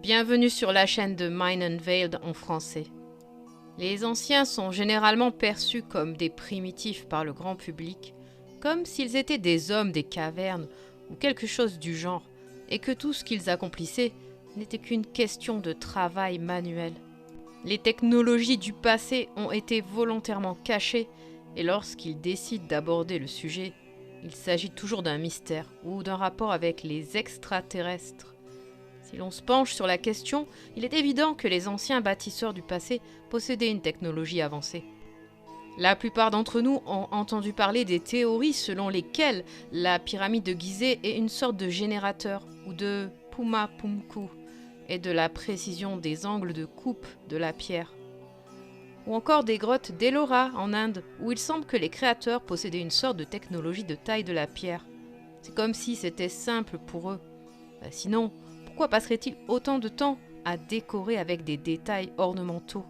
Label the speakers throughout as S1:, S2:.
S1: Bienvenue sur la chaîne de Mind Unveiled en français. Les anciens sont généralement perçus comme des primitifs par le grand public, comme s'ils étaient des hommes des cavernes ou quelque chose du genre, et que tout ce qu'ils accomplissaient n'était qu'une question de travail manuel. Les technologies du passé ont été volontairement cachées, et lorsqu'ils décident d'aborder le sujet, il s'agit toujours d'un mystère ou d'un rapport avec les extraterrestres. Si l'on se penche sur la question, il est évident que les anciens bâtisseurs du passé possédaient une technologie avancée. La plupart d'entre nous ont entendu parler des théories selon lesquelles la pyramide de Gizeh est une sorte de générateur ou de Puma Punku et de la précision des angles de coupe de la pierre. Ou encore des grottes d'Ellora en Inde où il semble que les créateurs possédaient une sorte de technologie de taille de la pierre. C'est comme si c'était simple pour eux. Sinon, pourquoi passerait-il autant de temps à décorer avec des détails ornementaux?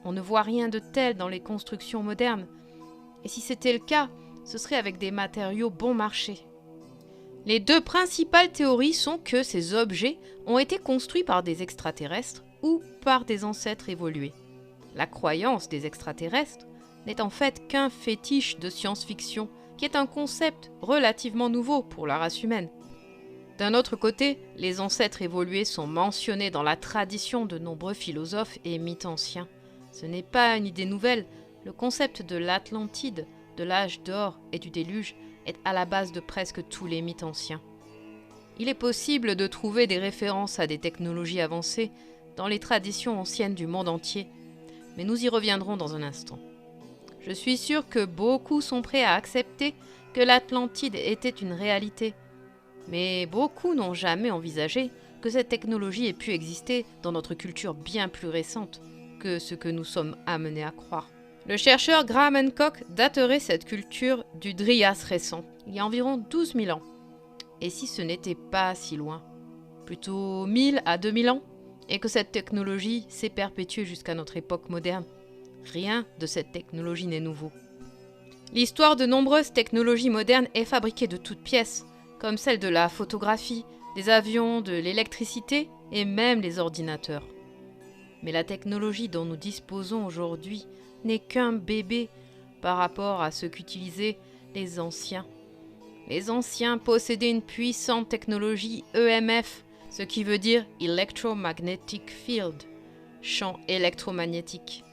S1: On ne voit rien de tel dans les constructions modernes. Et si c'était le cas, ce serait avec des matériaux bon marché. Les deux principales théories sont que ces objets ont été construits par des extraterrestres ou par des ancêtres évolués. La croyance des extraterrestres n'est en fait qu'un fétiche de science-fiction qui est un concept relativement nouveau pour la race humaine. D'un autre côté, les ancêtres évolués sont mentionnés dans la tradition de nombreux philosophes et mythes anciens. Ce n'est pas une idée nouvelle, le concept de l'Atlantide, de l'âge d'or et du déluge est à la base de presque tous les mythes anciens. Il est possible de trouver des références à des technologies avancées dans les traditions anciennes du monde entier, mais nous y reviendrons dans un instant. Je suis sûr que beaucoup sont prêts à accepter que l'Atlantide était une réalité, mais beaucoup n'ont jamais envisagé que cette technologie ait pu exister dans notre culture bien plus récente que ce que nous sommes amenés à croire. Le chercheur Graham Hancock daterait cette culture du Drias récent, il y a environ 12 000 ans. Et si ce n'était pas si loin, plutôt 1000 à 2000 ans, et que cette technologie s'est perpétuée jusqu'à notre époque moderne, rien de cette technologie n'est nouveau. L'histoire de nombreuses technologies modernes est fabriquée de toutes pièces, comme celle de la photographie, des avions, de l'électricité et même les ordinateurs. Mais la technologie dont nous disposons aujourd'hui n'est qu'un bébé par rapport à ce qu'utilisaient les anciens. Les anciens possédaient une puissante technologie EMF, ce qui veut dire Electromagnetic Field, champ électromagnétique.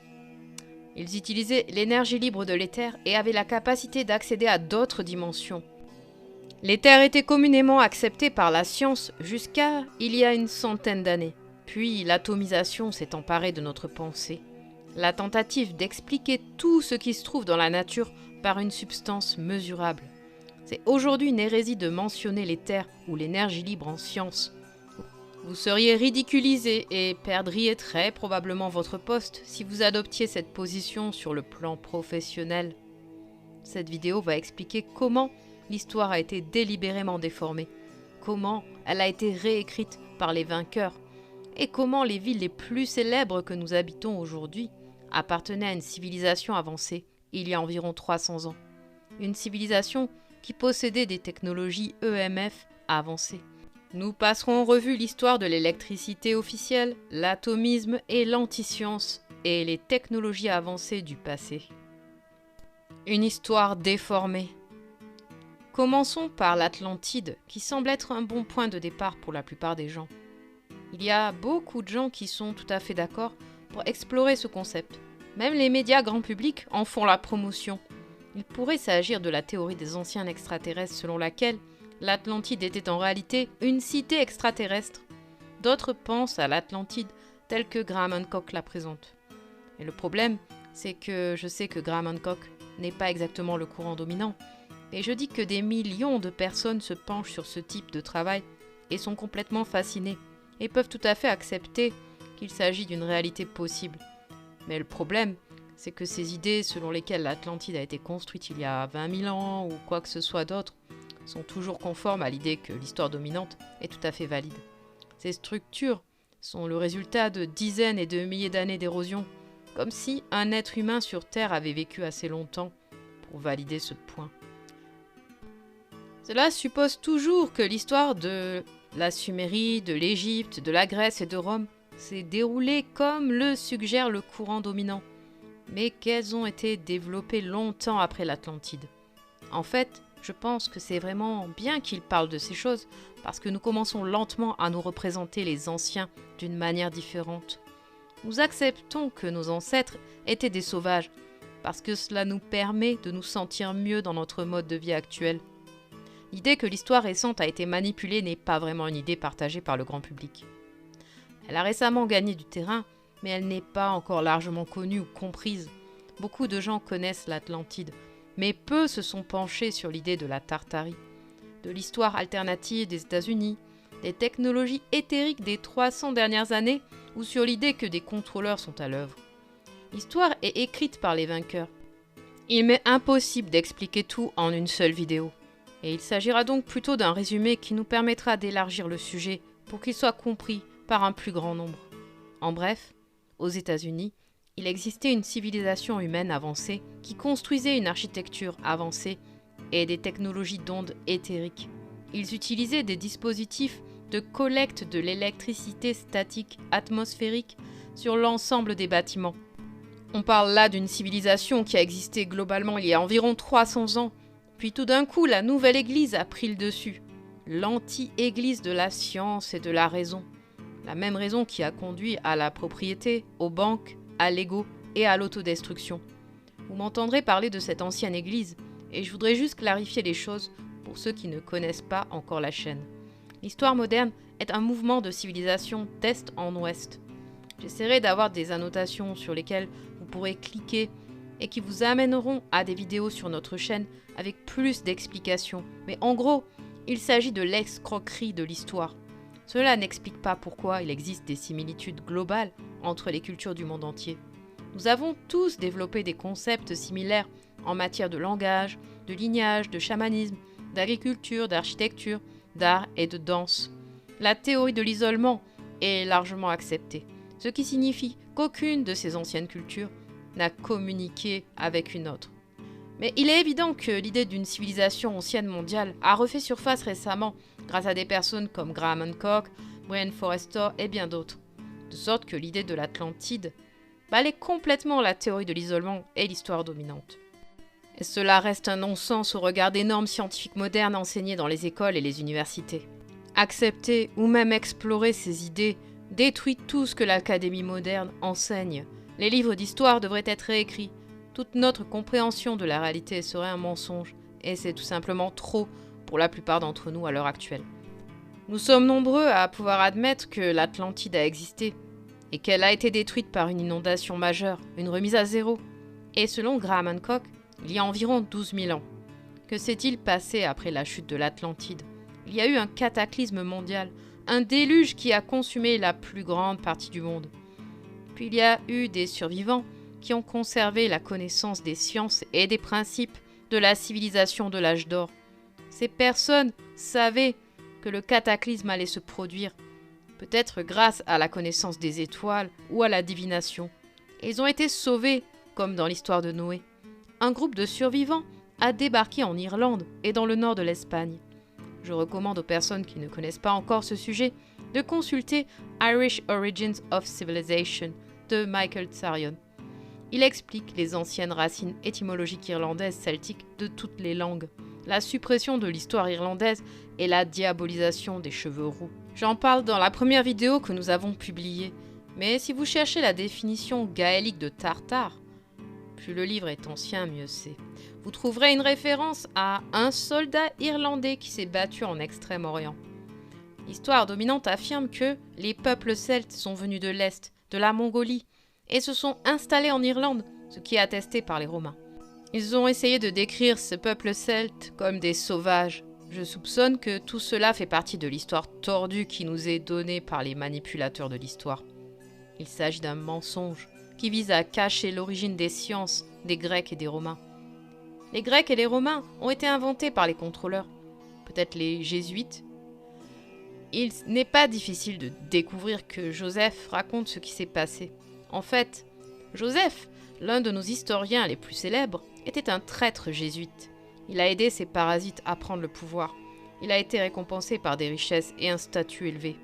S1: Ils utilisaient l'énergie libre de l'éther et avaient la capacité d'accéder à d'autres dimensions. L'éther était communément accepté par la science jusqu'à il y a une centaine d'années. Puis l'atomisation s'est emparée de notre pensée. La tentative d'expliquer tout ce qui se trouve dans la nature par une substance mesurable. C'est aujourd'hui une hérésie de mentionner l'éther ou l'énergie libre en science. Vous seriez ridiculisé et perdriez très probablement votre poste si vous adoptiez cette position sur le plan professionnel. Cette vidéo va expliquer comment l'histoire a été délibérément déformée, comment elle a été réécrite par les vainqueurs, et comment les villes les plus célèbres que nous habitons aujourd'hui appartenaient à une civilisation avancée il y a environ 300 ans. Une civilisation qui possédait des technologies EMF avancées. Nous passerons en revue l'histoire de l'électricité officielle, l'atomisme et l'antiscience, et les technologies avancées du passé. Une histoire déformée. Commençons par l'Atlantide, qui semble être un bon point de départ pour la plupart des gens. Il y a beaucoup de gens qui sont tout à fait d'accord pour explorer ce concept. Même les médias grand public en font la promotion. Il pourrait s'agir de la théorie des anciens extraterrestres selon laquelle l'Atlantide était en réalité une cité extraterrestre. D'autres pensent à l'Atlantide telle que Graham Hancock la présente. Et le problème, c'est que je sais que Graham Hancock n'est pas exactement le courant dominant. Et je dis que des millions de personnes se penchent sur ce type de travail et sont complètement fascinées et peuvent tout à fait accepter qu'il s'agit d'une réalité possible. Mais le problème, c'est que ces idées selon lesquelles l'Atlantide a été construite il y a 20 000 ans ou quoi que ce soit d'autre sont toujours conformes à l'idée que l'histoire dominante est tout à fait valide. Ces structures sont le résultat de dizaines et de milliers d'années d'érosion, comme si un être humain sur Terre avait vécu assez longtemps pour valider ce point. Cela suppose toujours que l'histoire de la Sumérie, de l'Égypte, de la Grèce et de Rome s'est déroulée comme le suggère le courant dominant, mais qu'elles ont été développées longtemps après l'Atlantide. En fait, je pense que c'est vraiment bien qu'il parle de ces choses, parce que nous commençons lentement à nous représenter les anciens d'une manière différente. Nous acceptons que nos ancêtres étaient des sauvages, parce que cela nous permet de nous sentir mieux dans notre mode de vie actuel. L'idée que l'histoire récente a été manipulée n'est pas vraiment une idée partagée par le grand public. Elle a récemment gagné du terrain, mais elle n'est pas encore largement connue ou comprise. Beaucoup de gens connaissent l'Atlantide, mais peu se sont penchés sur l'idée de la Tartarie, de l'histoire alternative des États-Unis, des technologies éthériques des 300 dernières années ou sur l'idée que des contrôleurs sont à l'œuvre. L'histoire est écrite par les vainqueurs. Il m'est impossible d'expliquer tout en une seule vidéo, et il s'agira donc plutôt d'un résumé qui nous permettra d'élargir le sujet pour qu'il soit compris par un plus grand nombre. En bref, aux États-Unis, il existait une civilisation humaine avancée qui construisait une architecture avancée et des technologies d'ondes éthériques. Ils utilisaient des dispositifs de collecte de l'électricité statique atmosphérique sur l'ensemble des bâtiments. On parle là d'une civilisation qui a existé globalement il y a environ 300 ans, puis tout d'un coup la nouvelle Église a pris le dessus, l'anti-Église de la science et de la raison. La même raison qui a conduit à la propriété, aux banques, à l'ego et à l'autodestruction. Vous m'entendrez parler de cette ancienne église, et je voudrais juste clarifier les choses pour ceux qui ne connaissent pas encore la chaîne. L'histoire moderne est un mouvement de civilisation d'est en ouest. J'essaierai d'avoir des annotations sur lesquelles vous pourrez cliquer et qui vous amèneront à des vidéos sur notre chaîne avec plus d'explications. Mais en gros, il s'agit de l'escroquerie de l'histoire. Cela n'explique pas pourquoi il existe des similitudes globales entre les cultures du monde entier. Nous avons tous développé des concepts similaires en matière de langage, de lignage, de chamanisme, d'agriculture, d'architecture, d'art et de danse. La théorie de l'isolement est largement acceptée, ce qui signifie qu'aucune de ces anciennes cultures n'a communiqué avec une autre. Mais il est évident que l'idée d'une civilisation ancienne mondiale a refait surface récemment grâce à des personnes comme Graham Hancock, Brian Forrester et bien d'autres. De sorte que l'idée de l'Atlantide balaie complètement la théorie de l'isolement et l'histoire dominante. Et cela reste un non-sens au regard des normes scientifiques modernes enseignées dans les écoles et les universités. Accepter ou même explorer ces idées détruit tout ce que l'académie moderne enseigne. Les livres d'histoire devraient être réécrits. Toute notre compréhension de la réalité serait un mensonge, et c'est tout simplement trop pour la plupart d'entre nous à l'heure actuelle. Nous sommes nombreux à pouvoir admettre que l'Atlantide a existé, et qu'elle a été détruite par une inondation majeure, une remise à zéro. Et selon Graham Hancock, il y a environ 12 000 ans. Que s'est-il passé après la chute de l'Atlantide ? Il y a eu un cataclysme mondial, un déluge qui a consumé la plus grande partie du monde. Puis il y a eu des survivants qui ont conservé la connaissance des sciences et des principes de la civilisation de l'âge d'or. Ces personnes savaient que le cataclysme allait se produire, peut-être grâce à la connaissance des étoiles ou à la divination. Et ils ont été sauvés, comme dans l'histoire de Noé. Un groupe de survivants a débarqué en Irlande et dans le nord de l'Espagne. Je recommande aux personnes qui ne connaissent pas encore ce sujet de consulter Irish Origins of Civilization de Michael Tsarion. Il explique les anciennes racines étymologiques irlandaises celtiques de toutes les langues, la suppression de l'histoire irlandaise et la diabolisation des cheveux roux. J'en parle dans la première vidéo que nous avons publiée, mais si vous cherchez la définition gaélique de Tartare, plus le livre est ancien, mieux c'est. Vous trouverez une référence à un soldat irlandais qui s'est battu en Extrême-Orient. L'histoire dominante affirme que les peuples celtes sont venus de l'Est, de la Mongolie, et se sont installés en Irlande, ce qui est attesté par les Romains. Ils ont essayé de décrire ce peuple celte comme des sauvages. Je soupçonne que tout cela fait partie de l'histoire tordue qui nous est donnée par les manipulateurs de l'histoire. Il s'agit d'un mensonge qui vise à cacher l'origine des sciences des Grecs et des Romains. Les Grecs et les Romains ont été inventés par les contrôleurs, peut-être les Jésuites. Il n'est pas difficile de découvrir que Joseph raconte ce qui s'est passé. En fait, Joseph, l'un de nos historiens les plus célèbres, était un traître jésuite. Il a aidé ces parasites à prendre le pouvoir. Il a été récompensé par des richesses et un statut élevé.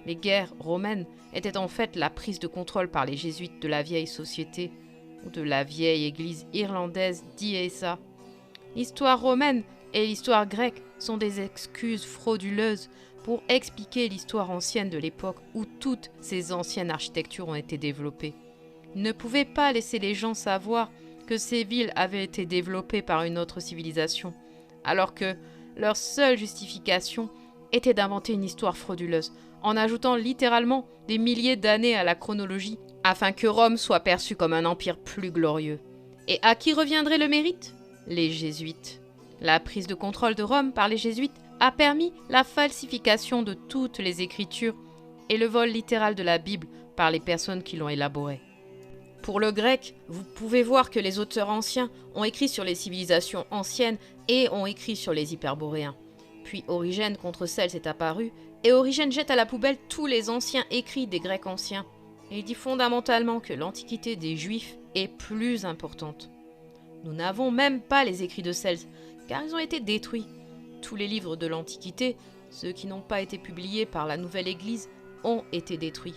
S1: Les guerres romaines étaient en fait la prise de contrôle par les jésuites de la vieille société ou de la vieille église irlandaise d'Iesa. L'histoire romaine et l'histoire grecque sont des excuses frauduleuses pour expliquer l'histoire ancienne de l'époque où toutes ces anciennes architectures ont été développées. Ils ne pouvaient pas laisser les gens savoir que ces villes avaient été développées par une autre civilisation, alors que leur seule justification était d'inventer une histoire frauduleuse, en ajoutant littéralement des milliers d'années à la chronologie, afin que Rome soit perçue comme un empire plus glorieux. Et à qui reviendrait le mérite ? Les jésuites. La prise de contrôle de Rome par les jésuites a permis la falsification de toutes les écritures et le vol littéral de la Bible par les personnes qui l'ont élaborée. Pour le grec, vous pouvez voir que les auteurs anciens ont écrit sur les civilisations anciennes et ont écrit sur les hyperboréens. Puis Origène contre Celse est apparu, et Origène jette à la poubelle tous les anciens écrits des Grecs anciens. Et il dit fondamentalement que l'antiquité des Juifs est plus importante. Nous n'avons même pas les écrits de Celse, car ils ont été détruits. Tous les livres de l'Antiquité, ceux qui n'ont pas été publiés par la Nouvelle Église, ont été détruits.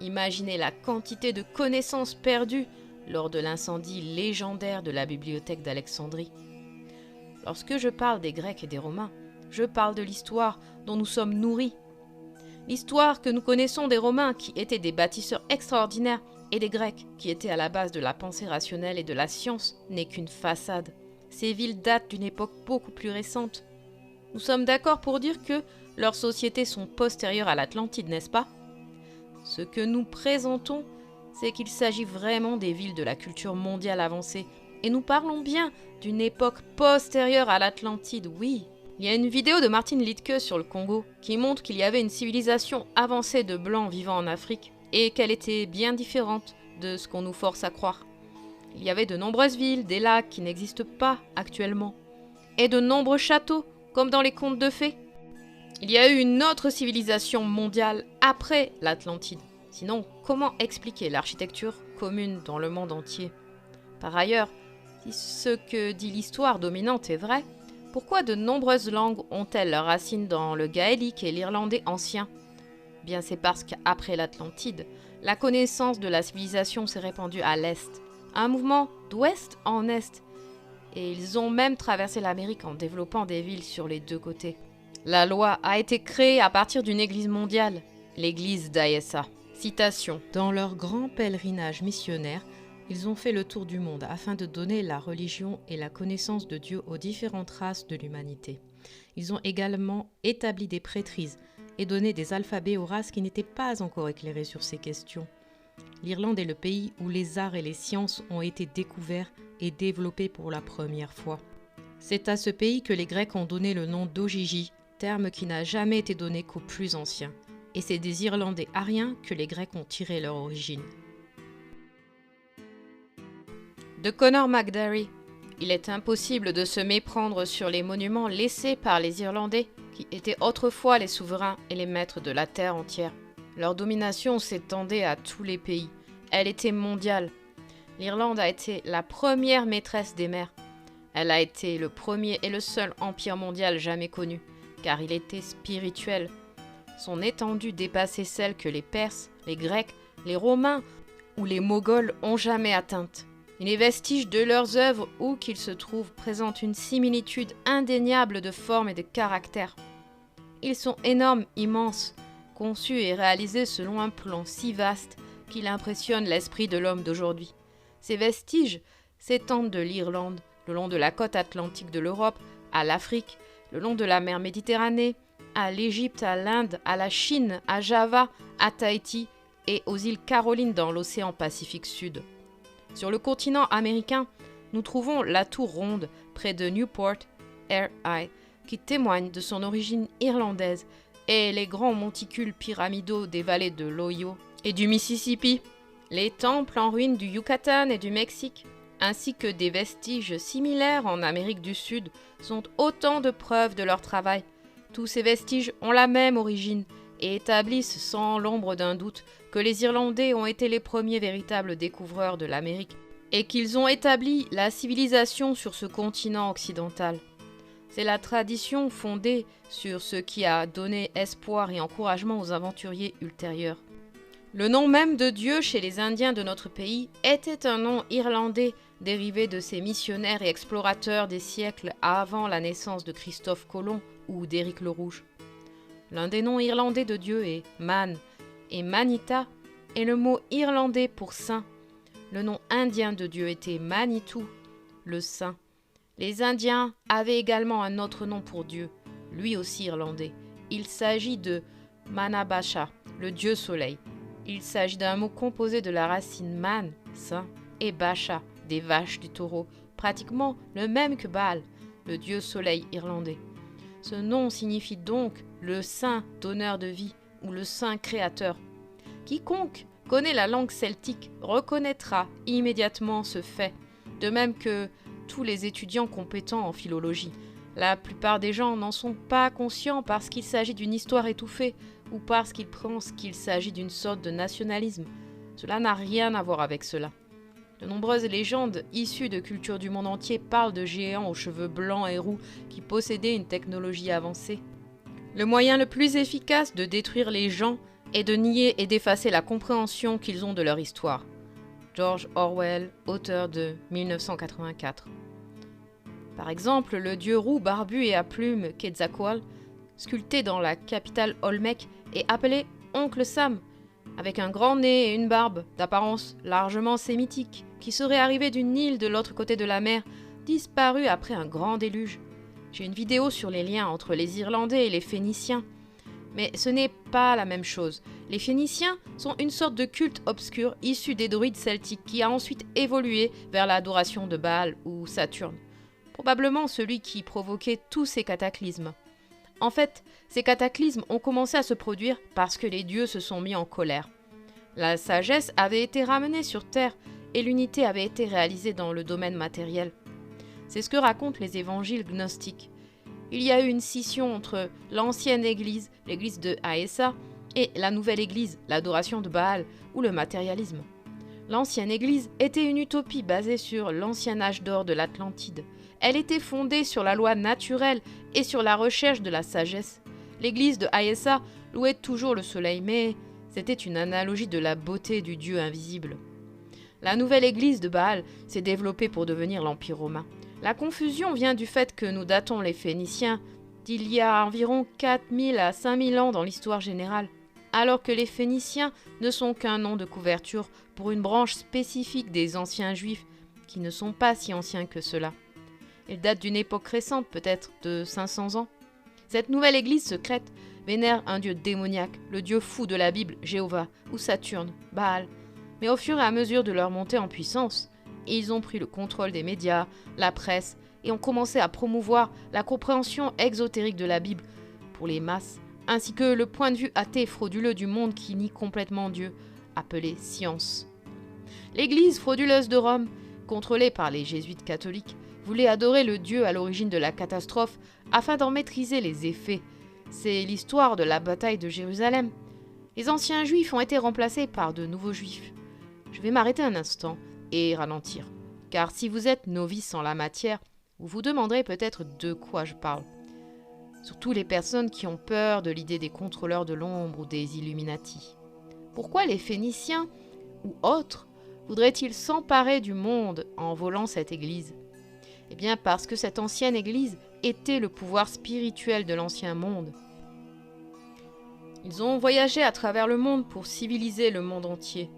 S1: Imaginez la quantité de connaissances perdues lors de l'incendie légendaire de la bibliothèque d'Alexandrie. Lorsque je parle des Grecs et des Romains, je parle de l'histoire dont nous sommes nourris. L'histoire que nous connaissons des Romains qui étaient des bâtisseurs extraordinaires et des Grecs qui étaient à la base de la pensée rationnelle et de la science n'est qu'une façade. Ces villes datent d'une époque beaucoup plus récente. Nous sommes d'accord pour dire que leurs sociétés sont postérieures à l'Atlantide, n'est-ce pas ? Ce que nous présentons, c'est qu'il s'agit vraiment des villes de la culture mondiale avancée. Et nous parlons bien d'une époque postérieure à l'Atlantide, oui. Il y a une vidéo de Martin Liedtke sur le Congo qui montre qu'il y avait une civilisation avancée de blancs vivant en Afrique et qu'elle était bien différente de ce qu'on nous force à croire. Il y avait de nombreuses villes, des lacs qui n'existent pas actuellement, et de nombreux châteaux, comme dans les contes de fées. Il y a eu une autre civilisation mondiale après l'Atlantide. Sinon, comment expliquer l'architecture commune dans le monde entier ? Par ailleurs, si ce que dit l'histoire dominante est vrai, pourquoi de nombreuses langues ont-elles leurs racines dans le gaélique et l'irlandais ancien ? Bien, c'est parce qu'après l'Atlantide, la connaissance de la civilisation s'est répandue à l'Est, un mouvement d'ouest en est, et ils ont même traversé l'Amérique en développant des villes sur les deux côtés. La loi a été créée à partir d'une église mondiale, l'église d'Ayesa. Citation. Dans leur grand pèlerinage missionnaire, ils ont fait le tour du monde afin de donner la religion et la connaissance de Dieu aux différentes races de l'humanité. Ils ont également établi des prêtrises et donné des alphabets aux races qui n'étaient pas encore éclairées sur ces questions. L'Irlande est le pays où les arts et les sciences ont été découverts et développés pour la première fois. C'est à ce pays que les Grecs ont donné le nom d'Ojiji, terme qui n'a jamais été donné qu'aux plus anciens. Et c'est des Irlandais ariens que les Grecs ont tiré leur origine. De Conor McDarry, il est impossible de se méprendre sur les monuments laissés par les Irlandais, qui étaient autrefois les souverains et les maîtres de la terre entière. Leur domination s'étendait à tous les pays. Elle était mondiale. L'Irlande a été la première maîtresse des mers. Elle a été le premier et le seul empire mondial jamais connu, car il était spirituel. Son étendue dépassait celle que les Perses, les Grecs, les Romains ou les Moghols ont jamais atteinte. Et les vestiges de leurs œuvres, où qu'ils se trouvent, présentent une similitude indéniable de forme et de caractère. Ils sont énormes, immenses, conçus et réalisés selon un plan si vaste qu'il impressionne l'esprit de l'homme d'aujourd'hui. Ces vestiges s'étendent de l'Irlande, le long de la côte atlantique de l'Europe, à l'Afrique, le long de la mer Méditerranée, à l'Égypte, à l'Inde, à la Chine, à Java, à Tahiti et aux îles Carolines dans l'océan Pacifique Sud. Sur le continent américain, nous trouvons la tour ronde près de Newport, RI, qui témoigne de son origine irlandaise, et les grands monticules pyramidaux des vallées de l'Ohio et du Mississippi, les temples en ruine du Yucatan et du Mexique, ainsi que des vestiges similaires en Amérique du Sud, sont autant de preuves de leur travail. Tous ces vestiges ont la même origine et établissent sans l'ombre d'un doute que les Irlandais ont été les premiers véritables découvreurs de l'Amérique et qu'ils ont établi la civilisation sur ce continent occidental. C'est la tradition fondée sur ce qui a donné espoir et encouragement aux aventuriers ultérieurs. Le nom même de Dieu chez les Indiens de notre pays était un nom irlandais dérivé de ces missionnaires et explorateurs des siècles avant la naissance de Christophe Colomb ou d'Éric le Rouge. L'un des noms irlandais de Dieu est Man, et Manita est le mot irlandais pour saint. Le nom indien de Dieu était Manitou, le saint. Les Indiens avaient également un autre nom pour Dieu, lui aussi irlandais. Il s'agit de Manabasha, le dieu soleil. Il s'agit d'un mot composé de la racine man, saint, et basha, des vaches du taureau, pratiquement le même que Baal, le dieu soleil irlandais. Ce nom signifie donc le saint donneur de vie ou le saint créateur. Quiconque connaît la langue celtique reconnaîtra immédiatement ce fait, de même que tous les étudiants compétents en philologie. La plupart des gens n'en sont pas conscients parce qu'il s'agit d'une histoire étouffée ou parce qu'ils pensent qu'il s'agit d'une sorte de nationalisme. Cela n'a rien à voir avec cela. De nombreuses légendes issues de cultures du monde entier parlent de géants aux cheveux blancs et roux qui possédaient une technologie avancée. Le moyen le plus efficace de détruire les gens est de nier et d'effacer la compréhension qu'ils ont de leur histoire. George Orwell, auteur de 1984. Par exemple, le dieu roux barbu et à plumes Quetzalcoatl, sculpté dans la capitale Olmec, est appelé Oncle Sam, avec un grand nez et une barbe d'apparence largement sémitique, qui serait arrivé d'une île de l'autre côté de la mer, disparue après un grand déluge. J'ai une vidéo sur les liens entre les Irlandais et les Phéniciens. Mais ce n'est pas la même chose. Les Phéniciens sont une sorte de culte obscur issu des druides celtiques qui a ensuite évolué vers l'adoration de Baal ou Saturne. Probablement celui qui provoquait tous ces cataclysmes. En fait, ces cataclysmes ont commencé à se produire parce que les dieux se sont mis en colère. La sagesse avait été ramenée sur Terre et l'unité avait été réalisée dans le domaine matériel. C'est ce que racontent les évangiles gnostiques. Il y a eu une scission entre l'ancienne église, l'église de Aessa, et la nouvelle église, l'adoration de Baal ou le matérialisme. L'ancienne église était une utopie basée sur l'ancien âge d'or de l'Atlantide. Elle était fondée sur la loi naturelle et sur la recherche de la sagesse. L'église de Aessa louait toujours le soleil, mais c'était une analogie de la beauté du Dieu invisible. La nouvelle église de Baal s'est développée pour devenir l'Empire romain. La confusion vient du fait que nous datons les Phéniciens d'il y a environ 4000 à 5000 ans dans l'histoire générale, alors que les Phéniciens ne sont qu'un nom de couverture pour une branche spécifique des anciens Juifs qui ne sont pas si anciens que cela. Ils datent d'une époque récente, peut-être de 500 ans. Cette nouvelle église secrète vénère un dieu démoniaque, le dieu fou de la Bible, Jéhovah, ou Saturne, Baal. Mais au fur et à mesure de leur montée en puissance, ils ont pris le contrôle des médias, la presse, et ont commencé à promouvoir la compréhension exotérique de la Bible pour les masses, ainsi que le point de vue athée et frauduleux du monde qui nie complètement Dieu, appelé science. L'Église frauduleuse de Rome, contrôlée par les jésuites catholiques, voulait adorer le Dieu à l'origine de la catastrophe afin d'en maîtriser les effets. C'est l'histoire de la bataille de Jérusalem. Les anciens juifs ont été remplacés par de nouveaux juifs. Je vais m'arrêter un instant et ralentir, car si vous êtes novice en la matière, vous vous demanderez peut-être de quoi je parle. Surtout les personnes qui ont peur de l'idée des contrôleurs de l'ombre ou des Illuminati. Pourquoi les Phéniciens ou autres voudraient-ils s'emparer du monde en volant cette église ? Eh bien parce que cette ancienne église était le pouvoir spirituel de l'ancien monde. Ils ont voyagé à travers le monde pour civiliser le monde entier,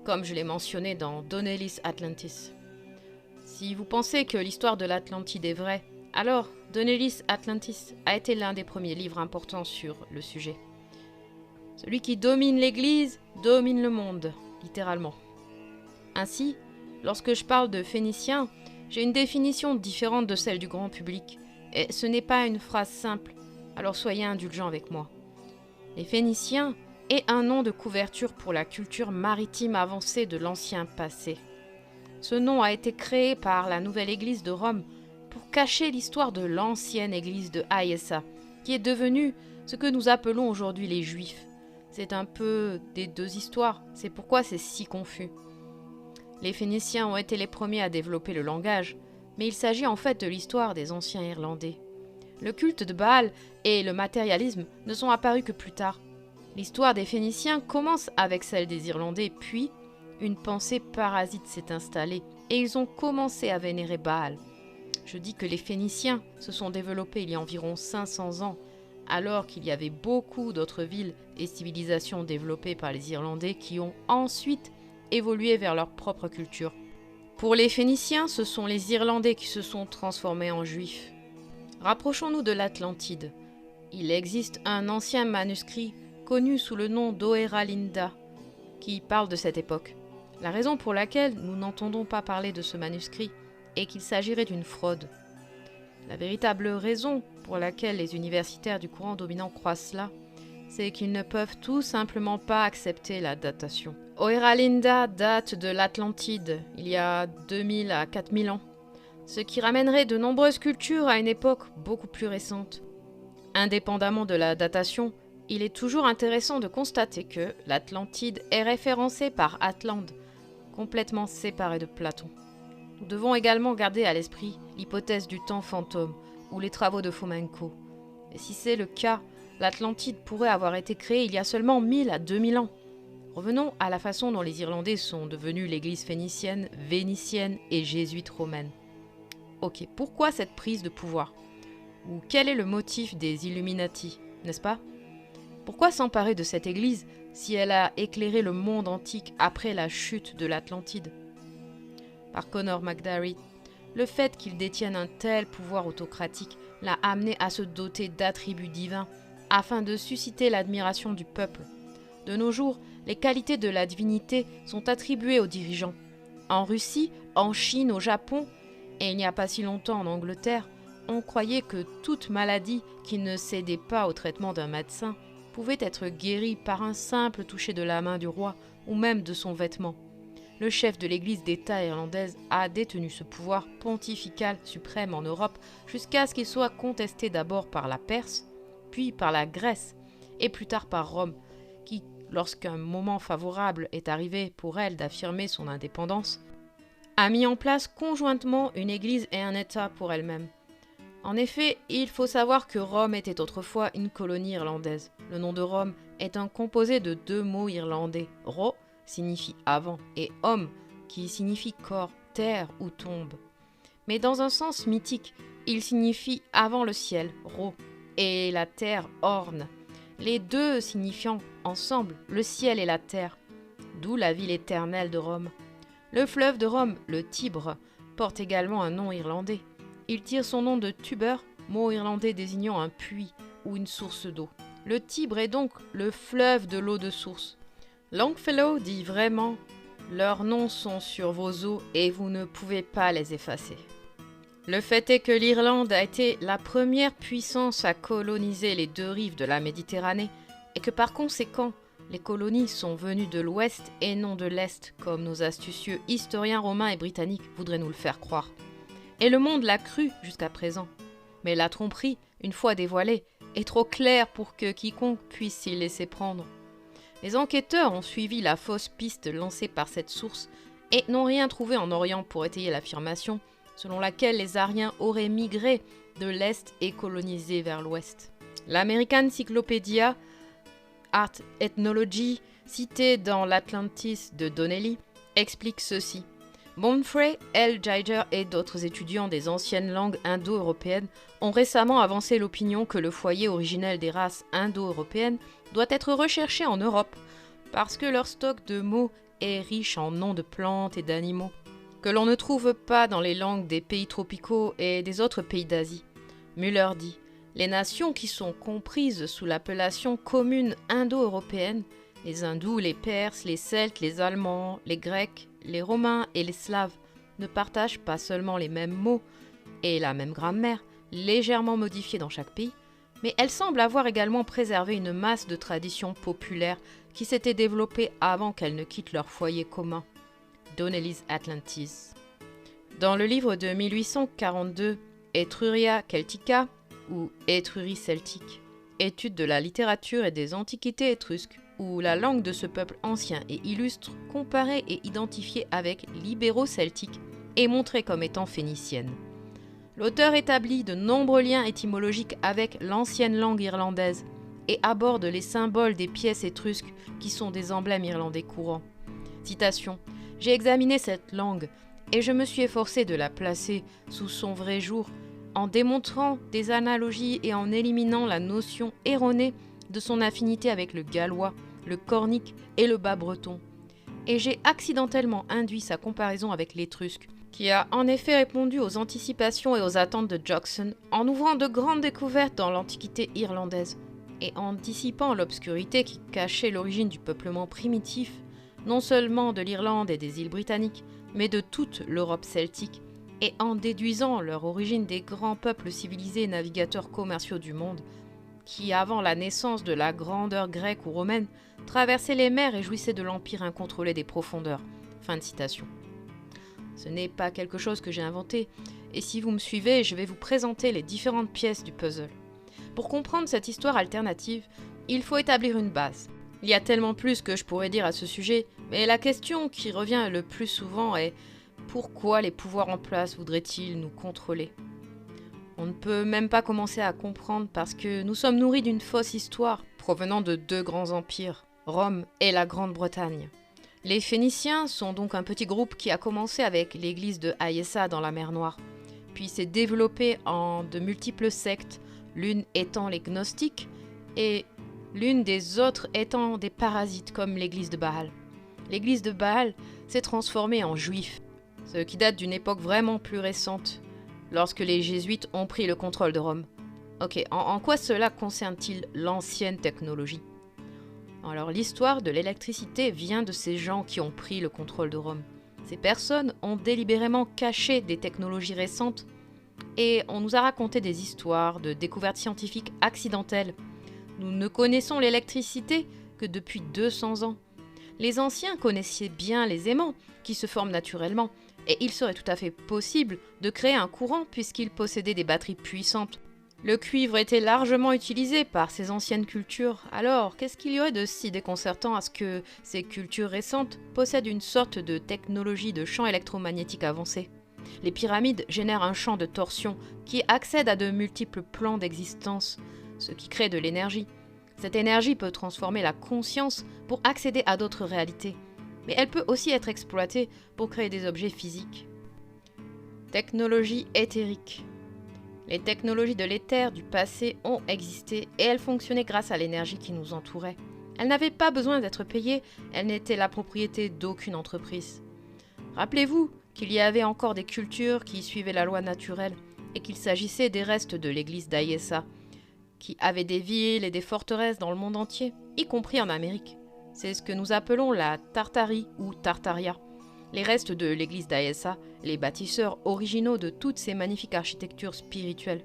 S1: comme je l'ai mentionné dans Donnelly's Atlantis. Si vous pensez que l'histoire de l'Atlantide est vraie, alors Donnelly's Atlantis a été l'un des premiers livres importants sur le sujet. Celui qui domine l'Église domine le monde, littéralement. Ainsi, lorsque je parle de Phéniciens, j'ai une définition différente de celle du grand public, et ce n'est pas une phrase simple, alors soyez indulgents avec moi. Les Phéniciens est un nom de couverture pour la culture maritime avancée de l'ancien passé. Ce nom a été créé par la nouvelle église de Rome pour cacher l'histoire de l'ancienne église de Aessa, qui est devenue ce que nous appelons aujourd'hui les Juifs. C'est un peu des deux histoires, c'est pourquoi c'est si confus. Les Phéniciens ont été les premiers à développer le langage, mais il s'agit en fait de l'histoire des anciens Irlandais. Le culte de Baal et le matérialisme ne sont apparus que plus tard. L'histoire des Phéniciens commence avec celle des Irlandais, puis une pensée parasite s'est installée et ils ont commencé à vénérer Baal. Je dis que les Phéniciens se sont développés il y a environ 500 ans, alors qu'il y avait beaucoup d'autres villes et civilisations développées par les Irlandais qui ont ensuite évolué vers leur propre culture. Pour les Phéniciens, ce sont les Irlandais qui se sont transformés en Juifs. Rapprochons-nous de l'Atlantide. Il existe un ancien manuscrit connu sous le nom d'Oera Linda qui parle de cette époque. La raison pour laquelle nous n'entendons pas parler de ce manuscrit est qu'il s'agirait d'une fraude. La véritable raison pour laquelle les universitaires du courant dominant croient cela, c'est qu'ils ne peuvent tout simplement pas accepter la datation. Oera Linda date de l'Atlantide, il y a 2000 à 4000 ans, ce qui ramènerait de nombreuses cultures à une époque beaucoup plus récente. Indépendamment de la datation, il est toujours intéressant de constater que l'Atlantide est référencée par Atlante, complètement séparée de Platon. Nous devons également garder à l'esprit l'hypothèse du temps fantôme ou les travaux de Fomenko. Et si c'est le cas, l'Atlantide pourrait avoir été créée il y a seulement 1000 à 2000 ans. Revenons à la façon dont les Irlandais sont devenus l'église phénicienne, vénitienne et jésuite romaine. Ok, pourquoi cette prise de pouvoir? Ou quel est le motif des Illuminati, n'est-ce pas? Pourquoi s'emparer de cette église si elle a éclairé le monde antique après la chute de l'Atlantide? Par Conor McDarry, le fait qu'il détienne un tel pouvoir autocratique l'a amené à se doter d'attributs divins afin de susciter l'admiration du peuple. De nos jours, les qualités de la divinité sont attribuées aux dirigeants. En Russie, en Chine, au Japon, et il n'y a pas si longtemps en Angleterre, on croyait que toute maladie qui ne cédait pas au traitement d'un médecin pouvait être guérie par un simple toucher de la main du roi ou même de son vêtement. Le chef de l'église d'État irlandaise a détenu ce pouvoir pontifical suprême en Europe jusqu'à ce qu'il soit contesté d'abord par la Perse, puis par la Grèce et plus tard par Rome, qui, lorsqu'un moment favorable est arrivé pour elle d'affirmer son indépendance, a mis en place conjointement une église et un État pour elle-même. En effet, il faut savoir que Rome était autrefois une colonie irlandaise. Le nom de Rome est un composé de deux mots irlandais. Ro signifie avant et homme qui signifie corps, terre ou tombe. Mais dans un sens mythique, il signifie avant le ciel, Ro, et la terre, Orne. Les deux signifiant ensemble le ciel et la terre, d'où la ville éternelle de Rome. Le fleuve de Rome, le Tibre, porte également un nom irlandais. Il tire son nom de Tuber, mot irlandais désignant un puits ou une source d'eau. Le Tibre est donc le fleuve de l'eau de source. Longfellow dit vraiment « Leurs noms sont sur vos eaux et vous ne pouvez pas les effacer ». Le fait est que l'Irlande a été la première puissance à coloniser les deux rives de la Méditerranée et que par conséquent, les colonies sont venues de l'ouest et non de l'est, comme nos astucieux historiens romains et britanniques voudraient nous le faire croire. Et le monde l'a cru jusqu'à présent. Mais la tromperie, une fois dévoilée, est trop claire pour que quiconque puisse s'y laisser prendre. Les enquêteurs ont suivi la fausse piste lancée par cette source et n'ont rien trouvé en Orient pour étayer l'affirmation selon laquelle les Ariens auraient migré de l'Est et colonisé vers l'Ouest. L'American Cyclopedia Art Ethnology, citée dans l'Atlantis de Donnelly, explique ceci. Bonfrey, L. Geiger et d'autres étudiants des anciennes langues indo-européennes ont récemment avancé l'opinion que le foyer originel des races indo-européennes doit être recherché en Europe, parce que leur stock de mots est riche en noms de plantes et d'animaux, que l'on ne trouve pas dans les langues des pays tropicaux et des autres pays d'Asie. Müller dit « Les nations qui sont comprises sous l'appellation commune indo-européenne, les Hindous, les Perses, les Celtes, les Allemands, les Grecs, les Romains et les Slaves ne partagent pas seulement les mêmes mots et la même grammaire, légèrement modifiés dans chaque pays, mais elles semblent avoir également préservé une masse de traditions populaires qui s'étaient développées avant qu'elles ne quittent leur foyer commun. Donnelly's Atlantis. Dans le livre de 1842, Etruria Celtica, ou Étrurie celtique, étude de la littérature et des antiquités étrusques, où la langue de ce peuple ancien et illustre, comparée et identifiée avec l'ibéro-celtique, est montrée comme étant phénicienne. L'auteur établit de nombreux liens étymologiques avec l'ancienne langue irlandaise et aborde les symboles des pièces étrusques qui sont des emblèmes irlandais courants. Citation. « J'ai examiné cette langue et je me suis efforcé de la placer sous son vrai jour en démontrant des analogies et en éliminant la notion erronée de son affinité avec le gallois, le cornique et le bas breton. Et j'ai accidentellement induit sa comparaison avec l'étrusque, qui a en effet répondu aux anticipations et aux attentes de Jackson en ouvrant de grandes découvertes dans l'Antiquité irlandaise et en dissipant l'obscurité qui cachait l'origine du peuplement primitif, non seulement de l'Irlande et des îles britanniques, mais de toute l'Europe celtique, et en déduisant leur origine des grands peuples civilisés et navigateurs commerciaux du monde, qui, avant la naissance de la grandeur grecque ou romaine, traversaient les mers et jouissaient de l'empire incontrôlé des profondeurs. » Fin de citation. Ce n'est pas quelque chose que j'ai inventé, et si vous me suivez, je vais vous présenter les différentes pièces du puzzle. Pour comprendre cette histoire alternative, il faut établir une base. Il y a tellement plus que je pourrais dire à ce sujet, mais la question qui revient le plus souvent est « Pourquoi les pouvoirs en place voudraient-ils nous contrôler ?» On ne peut même pas commencer à comprendre parce que nous sommes nourris d'une fausse histoire provenant de deux grands empires, Rome et la Grande-Bretagne. Les Phéniciens sont donc un petit groupe qui a commencé avec l'église de Ayesa dans la mer Noire, puis s'est développé en de multiples sectes, l'une étant les gnostiques et l'une des autres étant des parasites comme l'église de Baal. L'église de Baal s'est transformée en juifs, ce qui date d'une époque vraiment plus récente, lorsque les jésuites ont pris le contrôle de Rome. Ok, en quoi cela concerne-t-il l'ancienne technologie ? Alors l'histoire de l'électricité vient de ces gens qui ont pris le contrôle de Rome. Ces personnes ont délibérément caché des technologies récentes et on nous a raconté des histoires de découvertes scientifiques accidentelles. Nous ne connaissons l'électricité que depuis 200 ans. Les anciens connaissaient bien les aimants qui se forment naturellement et il serait tout à fait possible de créer un courant puisqu'ils possédaient des batteries puissantes. Le cuivre était largement utilisé par ces anciennes cultures, alors qu'est-ce qu'il y aurait de si déconcertant à ce que ces cultures récentes possèdent une sorte de technologie de champ électromagnétique avancé ? Les pyramides génèrent un champ de torsion qui accède à de multiples plans d'existence, ce qui crée de l'énergie. Cette énergie peut transformer la conscience pour accéder à d'autres réalités, mais elle peut aussi être exploitée pour créer des objets physiques. Technologie éthérique. Les technologies de l'éther du passé ont existé et elles fonctionnaient grâce à l'énergie qui nous entourait. Elles n'avaient pas besoin d'être payées, elles n'étaient la propriété d'aucune entreprise. Rappelez-vous qu'il y avait encore des cultures qui suivaient la loi naturelle et qu'il s'agissait des restes de l'église d'Ayesa, qui avaient des villes et des forteresses dans le monde entier, y compris en Amérique. C'est ce que nous appelons la Tartarie ou Tartaria. Les restes de l'église d'Ayesa, les bâtisseurs originaux de toutes ces magnifiques architectures spirituelles.